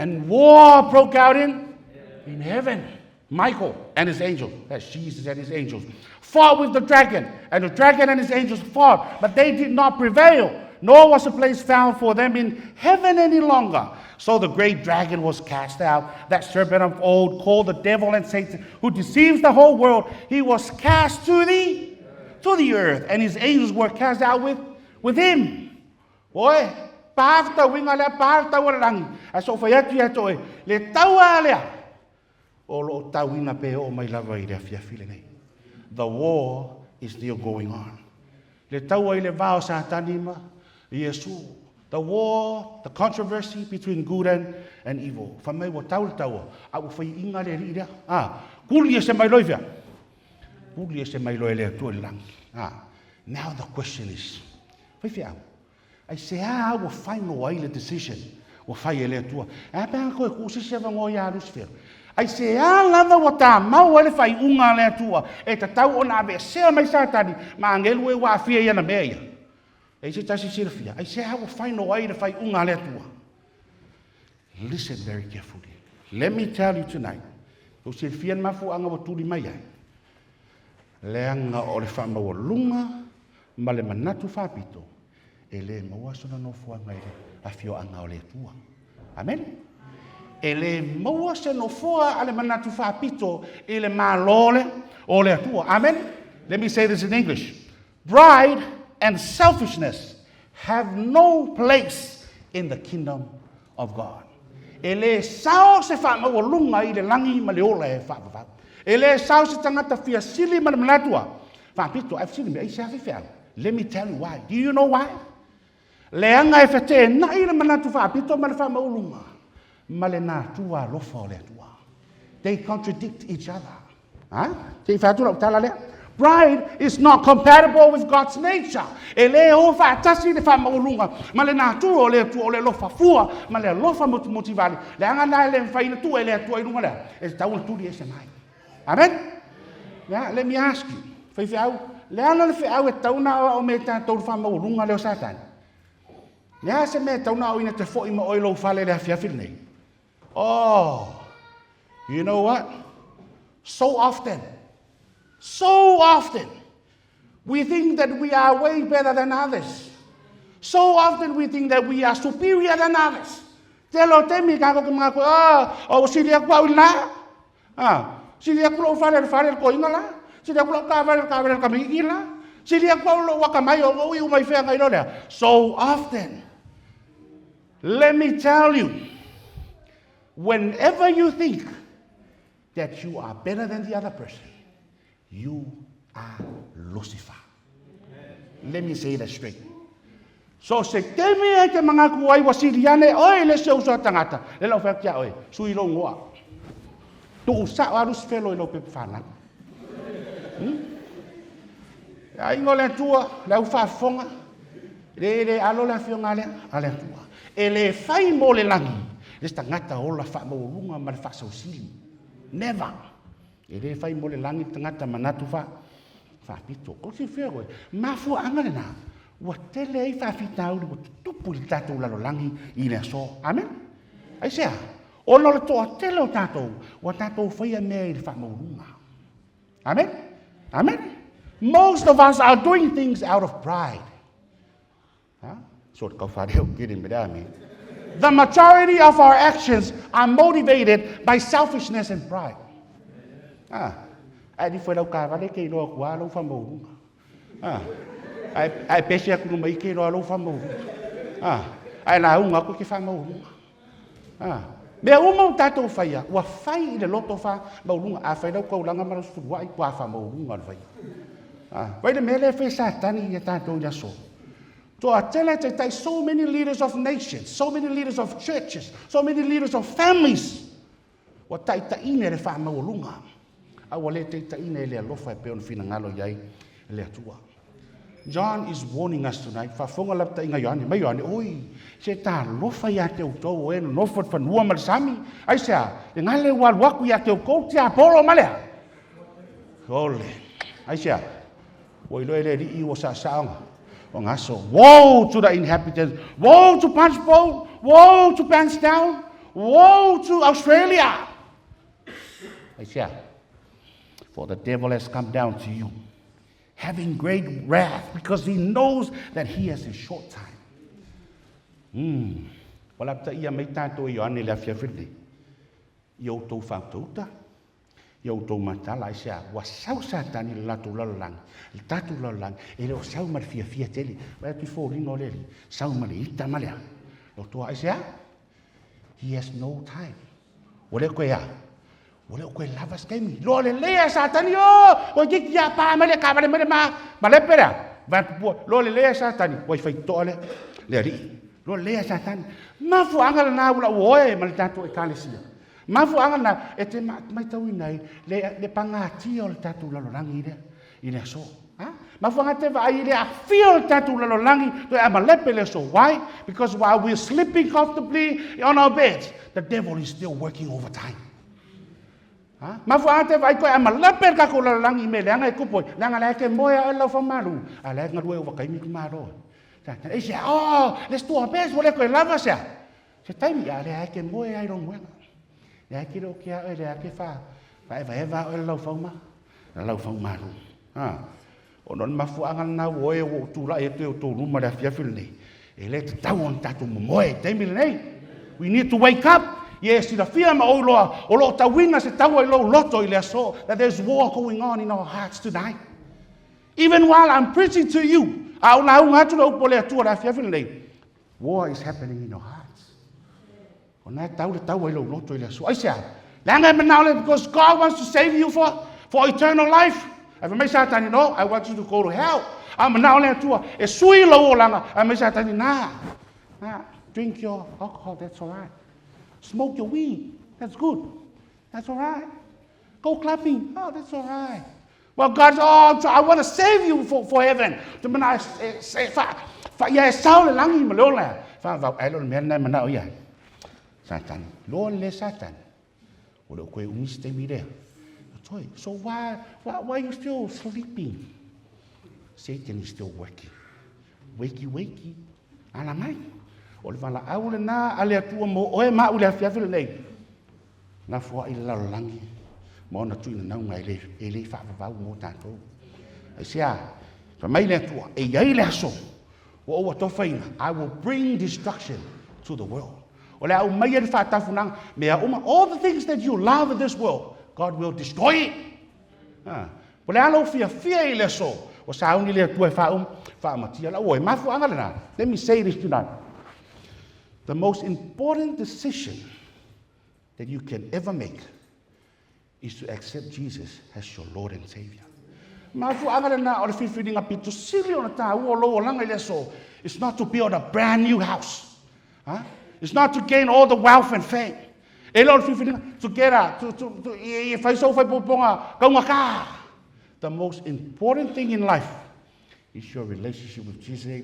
And war broke out in heaven. Michael and his angels, that's Jesus and his angels, fought with the dragon. And the dragon and his angels fought, but they did not prevail. Nor was a place found for them in heaven any longer. So the great dragon was cast out, that serpent of old, called the devil and Satan, who deceives the whole world. He was cast to the earth, and his angels were cast out with him. Boy, pafta winga le pafta walang. Aso fayatu yato le tawa le. Olo tawina pe o mai lava I le fiafile nei. The war is still going on. Le tawa I le vao sa tanima. Yesu, the war, the controversy between good and evil. Famai wa tau tau, a u fai inga le ria. Kuli se mai loifia. Kuli se mai loile tu lang. Now the question is, fai I say I will find no way the decision. Wa fai ele tu. Pa ko ku se va ngo ya rusfer. I say lava wa ta mau ele fai unga le tu. E ta tau ona be se mai sa tani, ma ngelu e wa fia ia na meia. I say, I will find a way to fight unga le tua. Listen very carefully. Let me tell you tonight. O se fian mafu anga wa tuli mai ai. Leanga o le whama wa lunga, ma le manatu whapito. E le maua sona no fuanga ele a fio anga o le tua. Amen? E le maua se no fua ale manatu whapito e le malole o le tua. Amen? Let me say this in English. Pride and selfishness have no place in the kingdom of God. Ele sao se fa mo lunga I le langi ma le ola e fa fa. Ele sao se tangata fia sili ma manatua. Fa pito I've seen me I say fa. Let me tell you why. Do you know why? Leanga e fete na I le manatu fa pito ma le fa mo lunga. Ma le na tua lo fa le tua. They contradict each other. Te fa tu tala le. Pride is not compatible with God's nature. Ele o fa tasi le fa maulunga, ma le na tu o le lo fa fua, ma le lo fa motivali. Le anga na le fa ina tu ele tu ilunga le. E tau tu di ese mai. Amen. Yeah, let me ask you. Fa au, le anga le fa au e tau na o me ta tau fa maulunga le o Satan. Ya se me tau na o ina te fo I mo o lo fa le afia fil nei. Oh. You know what? So often, we think that we are way better than others. So often we think that we are superior than others. Telo temi kako ke mga ko, o silia ko ila. Silia ko lo fare ko ingala. Silia ko lo kavare kamigila. Silia ko lo wakamay o ui umay fea kayo le. So often, let me tell you, whenever you think that you are better than the other person, you are Lucifer. Let me say that straight. So se temi e te mga kuai wasiriane, oi le se uso tangata. Le lau whea kia oi, sui lo ngoa. Tu usa o Lucifer lo I lo pepe whana. Ia ingo le tua, le au whafonga. Le alo le fionga le, ale tua. E le whai mo le langi. Le tangata o la wha maurunga ma le wha sausili. Never. E le fai mo le langi tangata manatu fa pito. Ko si fea koe. Mafu anga le na. Wa tele ai fa fitau le tupu le tatou lalo langi I le aso. Amen? Ai sea. O no le toa tele o tatou. Wa tatou fai mea I le fa maurunga. Amen? Amen? Most of us are doing things out of pride. So kau whareo kiri me rea me. The majority of our actions are motivated by selfishness and pride. Ai di foi lau ka vale ke no kwa lo fa mo. Ai pese ku mai ke no lo fa mo. Ai la unga ku ke fa mo. Me uma tato faia, wa fai I le loto fa mo lunga a fai lau ko langa mara fu wa I kwa fa mo lunga fai. Vai de mele fe satani ya tato ya so. So I tell you, so many leaders of nations, so many leaders of churches, so many leaders of families. Wa tai ta ine le fa mo lunga. John is warning us tonight. I say, woe to the inhabitants, woe to punch bowl, woe to pants down, woe to Australia. I said, for the devil has come down to you, having great wrath, because he knows that he has a short time. Wala ta ia mai tātou i ane lea whiawhiri. Iau tau whautauta. Iau tau matala i sea. Wa sau satani le latu lalalang. Le tatu lalalang. E leo sau mara fia teli. Wai tu fōringo leli. Sau mara ita malea. Lo toa i sea. He has no time. Wale koe ia. Wale koe lava skemi. Lo le lea satani o. O jiki ia pā male ka male ma. Male pera. Lo le lea satani. Wai whaitoa le. Le ri. Lo lea satani. Mafu angala na ula uoe ma le tatu e kālesia. Mafu angala e te mai tau inai le pangati o le tatu lalolangi i le so. Mafu angala te vai le a fia o le tatu lalolangi to e amalepe le so. Why? Because while we're sleeping comfortably on our beds, the devil is still working overtime. Mafu angala te vai koe amalepe ka ko lalolangi me le anga e kupoi. Le anga le ke moia e lau whamaru. A le anga rue o wakaimi ki maro. E se, let's do our best, wale koe lava sea. Se taimi, le ake moe ai rong wena. Le ake ro kia le ake wha eva o lau whauma. Lau whauma ru. O non mafu angal na woe o tūra e te o tō ruma rea whiawhiri nei. E le te tau on tatu moe, taimi le nei. We need to wake up. Yes, ina fia ma o loa tawina se tau ai lo loto I le aso. That there's war going on in our hearts tonight. Even while I'm preaching to you, war is happening in your hearts. Because God wants to save you for eternal life. I want you to go to hell. Drink your alcohol, that's all right. Smoke your weed, that's good. That's all right. Go clubbing, that's all right. Well, God, I want to save you for heaven. Satan. So why are you still sleeping? Satan is still working. Wakey. Alamai. Olvala aule na ale tua mo oe ma ule fiafile nei. Na fo I lalangi. Mona tuina nau ngai le whaapapau mō tātou. I sea, mai le tua, e iai le aso, o oa tōwhaina, I will bring destruction to the world. O le au mai e whaatafunang, mea uma, all the things that you love in this world, God will destroy it. O le alo fia I le aso, o sa auni le tua whaamatia, la oe, mafu angalana. Let me say this tonight. The most important decision that you can ever make is to accept Jesus as your Lord and Savior. It's not to build a brand new house. It's not to gain all the wealth and fame. The most important thing in life is your relationship with Jesus.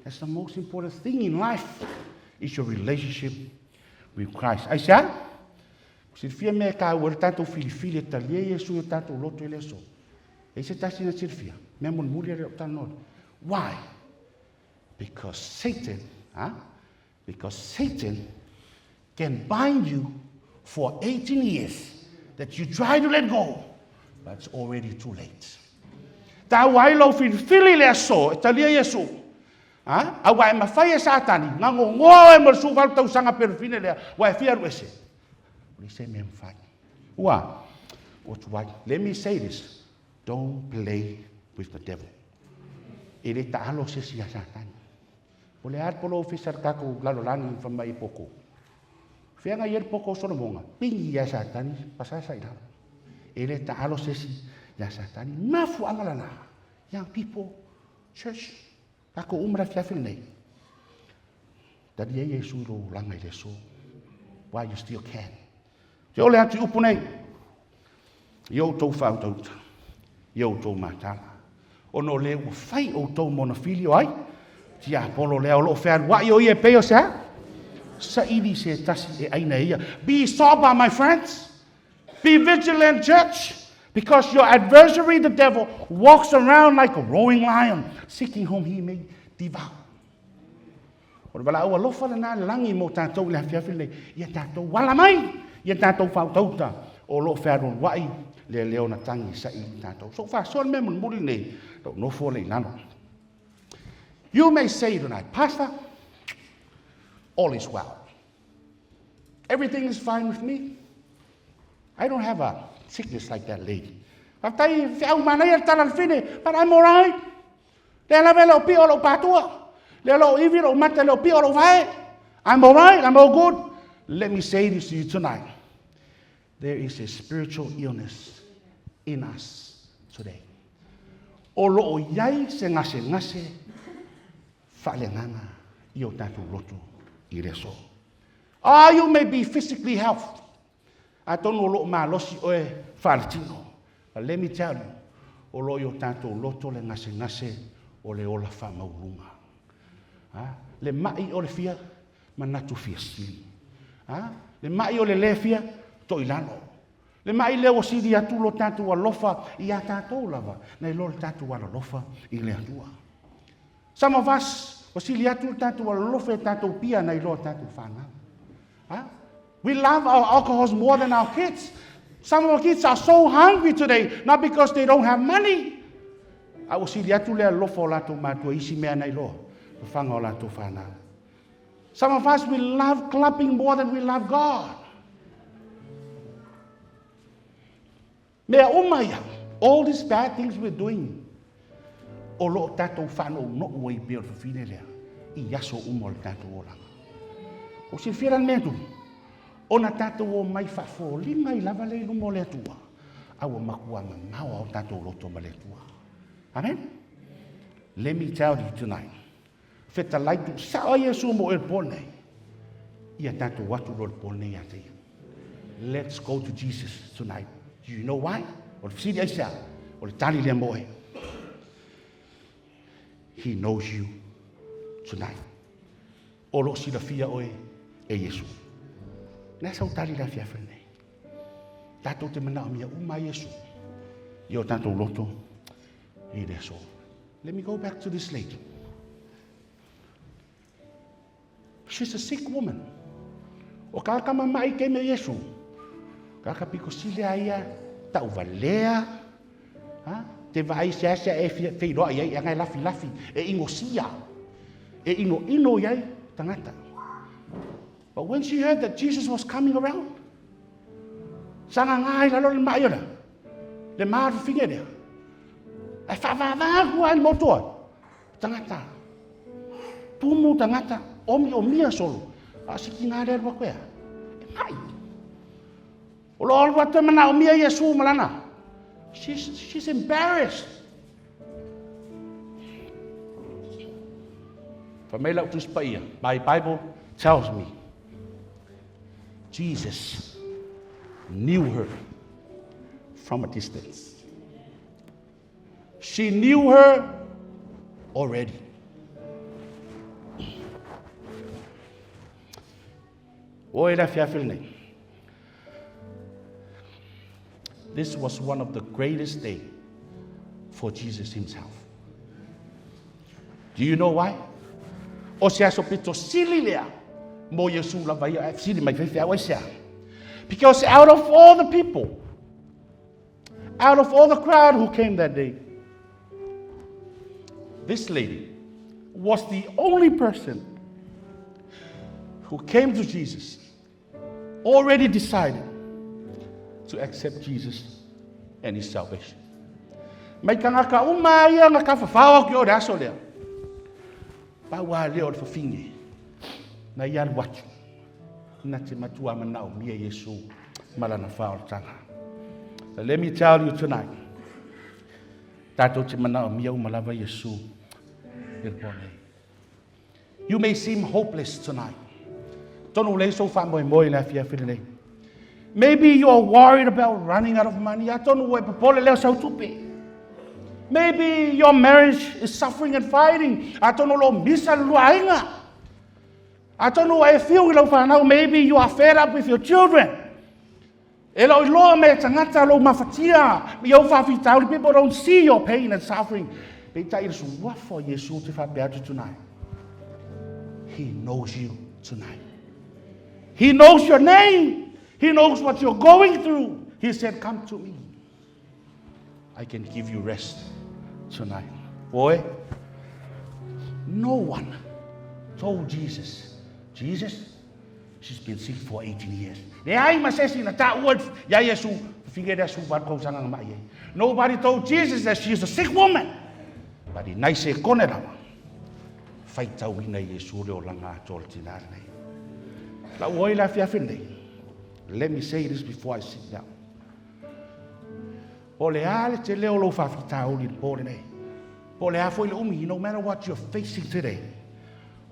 That's the most important thing in life is your relationship with Christ. I said, Sirfia me ka ua tātou filifili talia Yesu e tātou loto ele so. E se tasi na sirfia. Mea mon muri are o tānod. Why? Because Satan can bind you for 18 years that you try to let go, but it's already too late. Tā wailo filifili le so, e talia Yesu. A wai mawhai e satani. Ngango ngoa e marsu walu tau sanga perfine lea. Wai fiaru ese. Let me say this. Don't play with the devil. Ele ta'alo se si Satan. Pole at polo officer kako lalolangi whamai poko. Whianga yer poko soromonga. Pingi ya Satan pasasa ila. Ele ta'alo se si Satan. Mafu angalana. Young people, church, kako umra fiafil nei. Tadi Yesu ro langai leso. Why you still can? Yo le atu upu nei. Yo tau whautauta. Yo tau matala. Ono le ua whai o tau mona filio ai. Tia polo lea o lo whea wa yo ie peo sea. Sa ili se tasi e aina ia. Be sober, my friends. Be vigilant, church. Because your adversary, the devil, walks around like a roaring lion, seeking whom he may devour. O le VALAAU alofa lana le langi mo tātou le hawhiawhi le, ia tātou wala mai, ia tātou whautauta, o lo wharon wai, le leo na tangi sa i tātou. So wha me mun muri nei, no fo le nano. You may say tonight, Pastor, all is well. Everything is fine with me. I don't have a sickness like that lady. But I'm all right. I'm all right, I'm all good. Let me say this to you tonight. There is a spiritual illness in us today. O loo iai se ngase whalenganga i o tātou lotu i reso. You may be physically healthy. I don't know lo ma losi oe whaletino. But let me tell you, o lo i o tātou loto le ngase o le ola whamaurunga. Le mai o le fia, manatu fia sili. Le mai o le fia, to ilano. Le mai leo sidi atu lo tātou alofa i a tātou lava. Nei lo le tātou alofa i le atua. Some of us, o sili atu lo tātou alofa i tātou pia nei lo tātou whanga. We love our alcohols more than our kids. Some of our kids are so hungry today, not because they don't have money. I will see the atu le alofa o lātou mātua isi mea nei lo. Whanga o lātou whana. Some of us, we love clubbing more than we love God. Mea umaya, all these bad things we're doing. O lo tātou whano no ua I peo whiwhine lea. I yaso uma o le tātou oranga. O si whiran mea tu. O na tātou o mai whawholinga I lava le lumo le atua. Awa makua maua o tātou roto ma le atua. Amen? Let me tell you tonight. Feta laitu sao Yesu mo el pone. Ia tātou watu lo el pone ia te. Let's go to Jesus tonight. Do you know why? O le fsiri aisa. O le tali le moe. He knows you tonight. O lo sila fia oe e Yesu. Nasa o tali la fia fene. Tātou te mana o mia uma Yesu. Io tātou loto. I reso. Let me go back to this lady. She's a sick woman. O kaka mamai ke me Yesu. Kaka piko sile aia tau valea. Te vai se asa e wheiroa iai angai lafi. E ingo sia. E ingo ino iai tangata. But when she heard that Jesus was coming around, sanga ngai lalo le mai ora. Le maru finge dea. E whawawāku ai motoa. Tangata. Pumu tangata. Omi o mia solo. Siki ngā rea rua koea. E mai. O lo alwa te mana o mia Yesu malana. She's embarrassed. Famela utus paia. My Bible tells me Jesus knew her from a distance. She knew her already. This was one of the greatest days for Jesus himself. Do you know why? O se aso pito sililea mo Yesu la vai a sili mai fefea o sia. Because out of all the people, out of all the crowd who came that day, this lady was the only person who came to Jesus, already decided to accept Jesus and his salvation. Mai kanga ka umaya nga ka whawhawa ki o re aso lea. Paua leo le whawhinge. Na iar watu. Na te matua manao mia Yesu malana whaoratanga. So let me tell you tonight. Tato te manao mia umalawa Yesu. You may seem hopeless tonight. Maybe you are worried about running out of money. Maybe your marriage is suffering and fighting. I don't know why I feel now. Maybe you are fed up with your children. People don't see your pain and suffering. What for Jesus tonight? He knows you tonight. He knows your name. He knows what you're going through. He said, come to me. I can give you rest tonight. Boy, no one told Jesus, she's been sick for 18 years. Nobody told Jesus that she's a sick woman. But he nice konera. Fight out in Yesu le olanga tol tinar nei. La oi la fiafinde. Let me say this before I sit down. Ole ale te leo lo fa fita o li pole nei. Ole a foi le umi, no matter what you're facing today.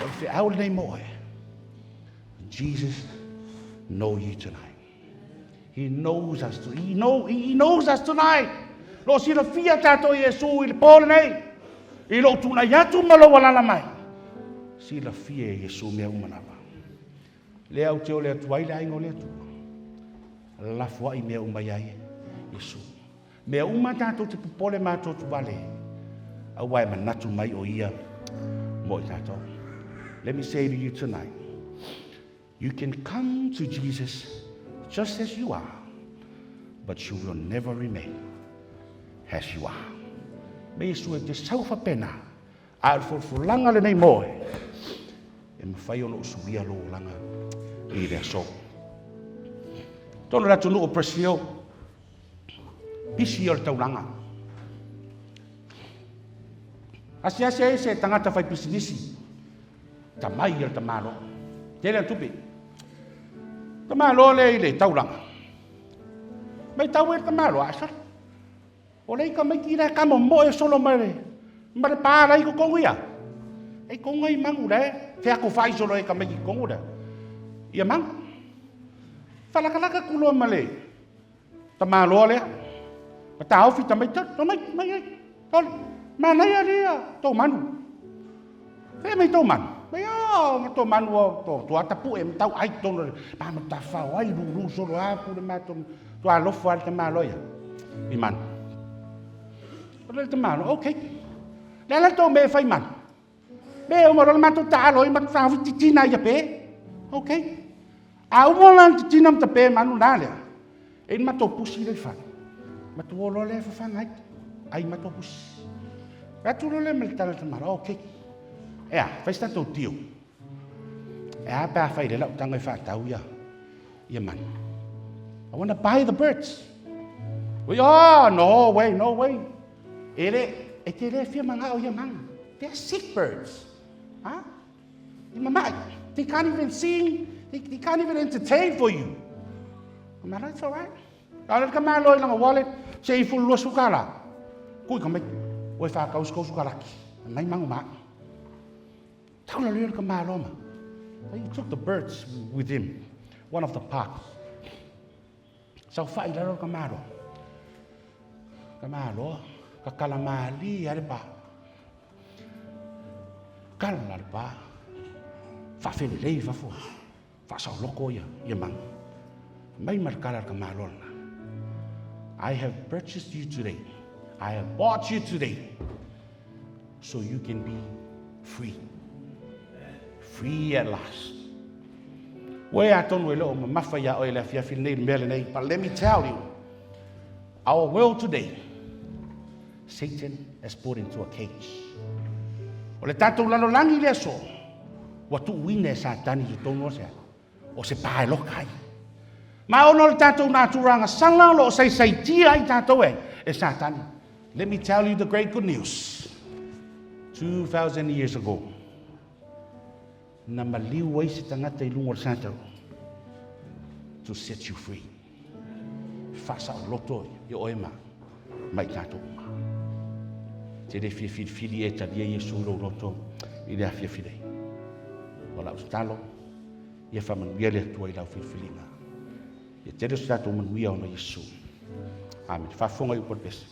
Or if out nei mo. Jesus knows you tonight. He knows us. He knows us tonight. Lo si la fia tato Yesu il pole nei. I lo tuna yatu malo wala la mai. Si la fia Yesu me umanava. Le au te o le atu ai le aingo le atu. La fua i me umayai Yesu. Me uma tato te pupole mato tu vale. Awai manatu mai o ia mo tato. Let me say to you tonight. You can come to Jesus just as you are, but you will never remain as you are. Me Yesu e te saufa pena. Al fulanga le nei moe. E mawhai ono usuia lo langa i rea so. Tono ratu no o presio. Pisi o le taulanga. Asia se tangata fai pisinisi. Tamai o le tamaro. Tele tupi. Tamaro le taulanga. Mai tau e tamaro asa. O lei ka mai kira ka mo e solo mare. Mare pa lai ko kongia. E kongai mangu le. Te ako fai solo e ka mai kongu le. Ia mang. Falaka kulo male. Tamaro le. Ta au fita mai ta mai. Tol. Mana ia dia to manu. Fe mai to manu. Mai o to manu to atapu e tau ai to pa mata fa ai lu solo a pu le mato. To a lo fa te malo ia. Iman. Ole te malo, okay. Lala to me fai man. Be o moro mato ta lo i mata fa titina ia pe. Okay. A o molan titina mta pe manu nale. E mato pusi le fa. Mato lo le fa ngai. Ai mato pusi. Ratu lo le meltala te malo, okay. Ea, fai sta to tio. Ea pa fai le la tanga fa tau ia. Ia man. I want to buy the birds. No way. They're sick birds. Huh? They can't even sing. They can't even entertain for you. That's all right. Kalau kemana lo yang wallet, saya full lo sukala. Kui kami, wei fa kau sukalaki. Mai mangu mak. Tahu lo lihat kemana lo ma. He took the birds with him, one of the parks. So fa ila lo kemana lo. Kakalamali ada pa. Kalma ada pa. Fa fele fa fo. Fa sa loko ya mang. Mai markala kamalo na. I have purchased you today. I have bought you today. So you can be free. Free at last. We aton we lo mafaya o la fia nei mele nei. But let me tell you, our world today, Satan is put into a cage. O le tatou lalo langi le so. Watu wine satani i tono se. O se pae lokai. Ma ono le tatou naturanga sanga lo sai tia i tatou e satani. Let me tell you the great good news. 2,000 years ago, na maliu ai se tangata i lungo santo to set you free. Fasa o loto i oema mai tatou. Te le fili e talia Yesu lo roto i le afia fili. Wala ustalo ia whamanuia le atua i lau filifilina. Ia te reo stato manuia ona Yesu. Amen. Whafonga i upor pesa.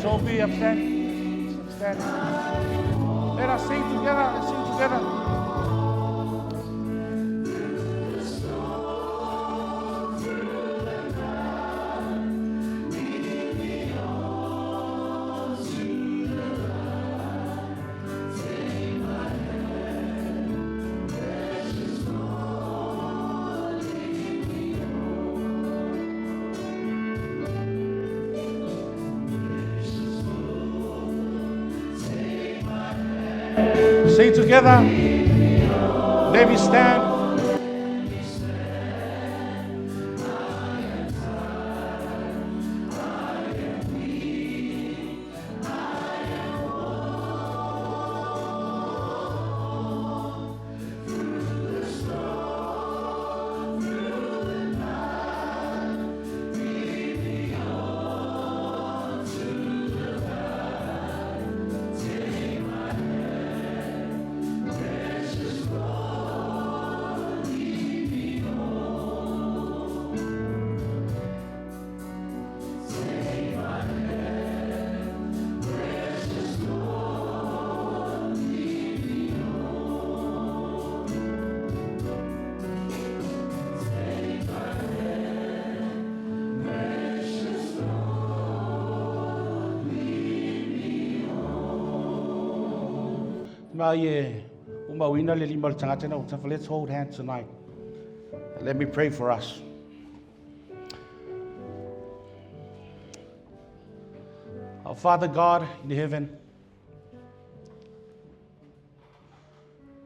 Sophie, I'm standing. I'm standing. Let us sing together. Let's sing together. Sing together. Let me stand. Let's hold hands tonight. Let me pray for us. Our Father God in heaven,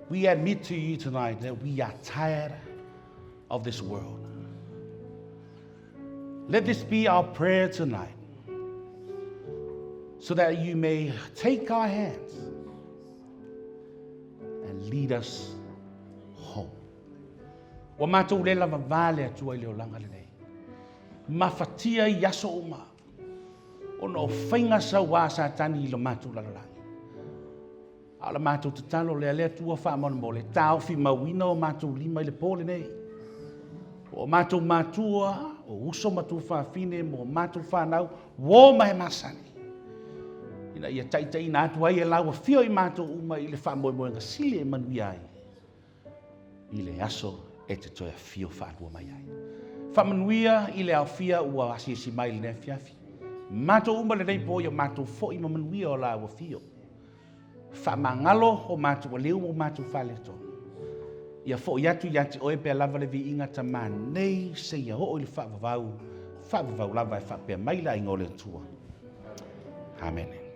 we admit to you tonight that we are tired of this world. Let this be our prayer tonight, so that you may take our hands and lead us home. Wa mātou le lava vale atua I leo langa le nei. Mafatia I aso uma. Ono o whainga sa wā sa tani I lo mātou lalalangi. Ala mātou te talo le alea tua whaamona mo le tau fi mawina o mātou lima I le pōle nei. O mātou mātua, o uso mātou whaafine, mo mātou whanau, wō mai masani. Ina ia taitai nā atua I lawa fio I mātou uma I le whaamoemoenga sile e manui ai. I le aso e te toia fio whaatua mai ai. Whamanuia I le au fia ua asiesi mai le nea fiafi. Mātou uma le nei po ia mātou fo I mamanuia o lawa fio. Whamangalo o mātou o leo o mātou whaleto. Ia fo iatu iati oe pe lava le vi inga ta mā nei se ia ho o le whaavavau lava e whapea maila I ngole tua. Amen.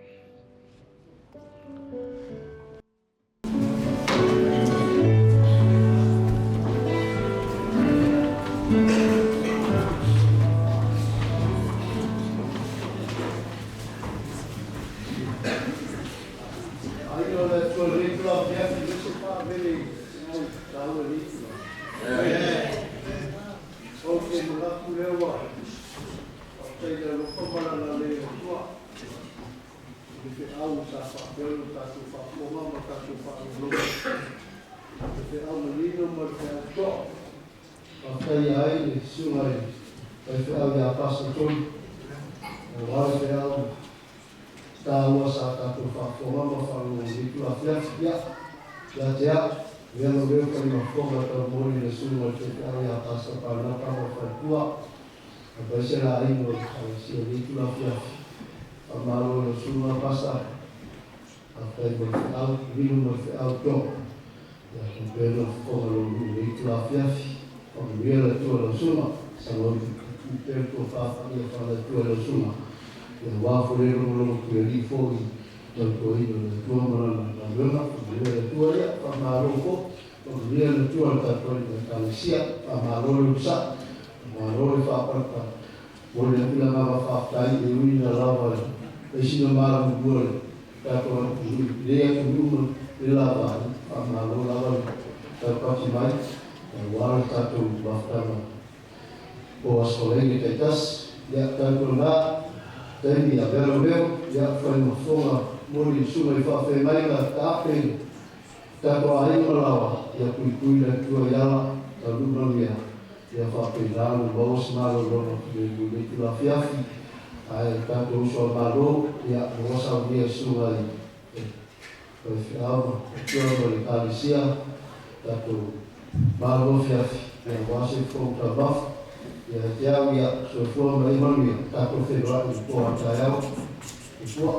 ai tātou so malo ia mo sa via sunga i o fiama o le kalisia tātou malo fiafi ia wase fo ta baf ia tia ia so fo mai manuia tātou whenua i po atai au i pua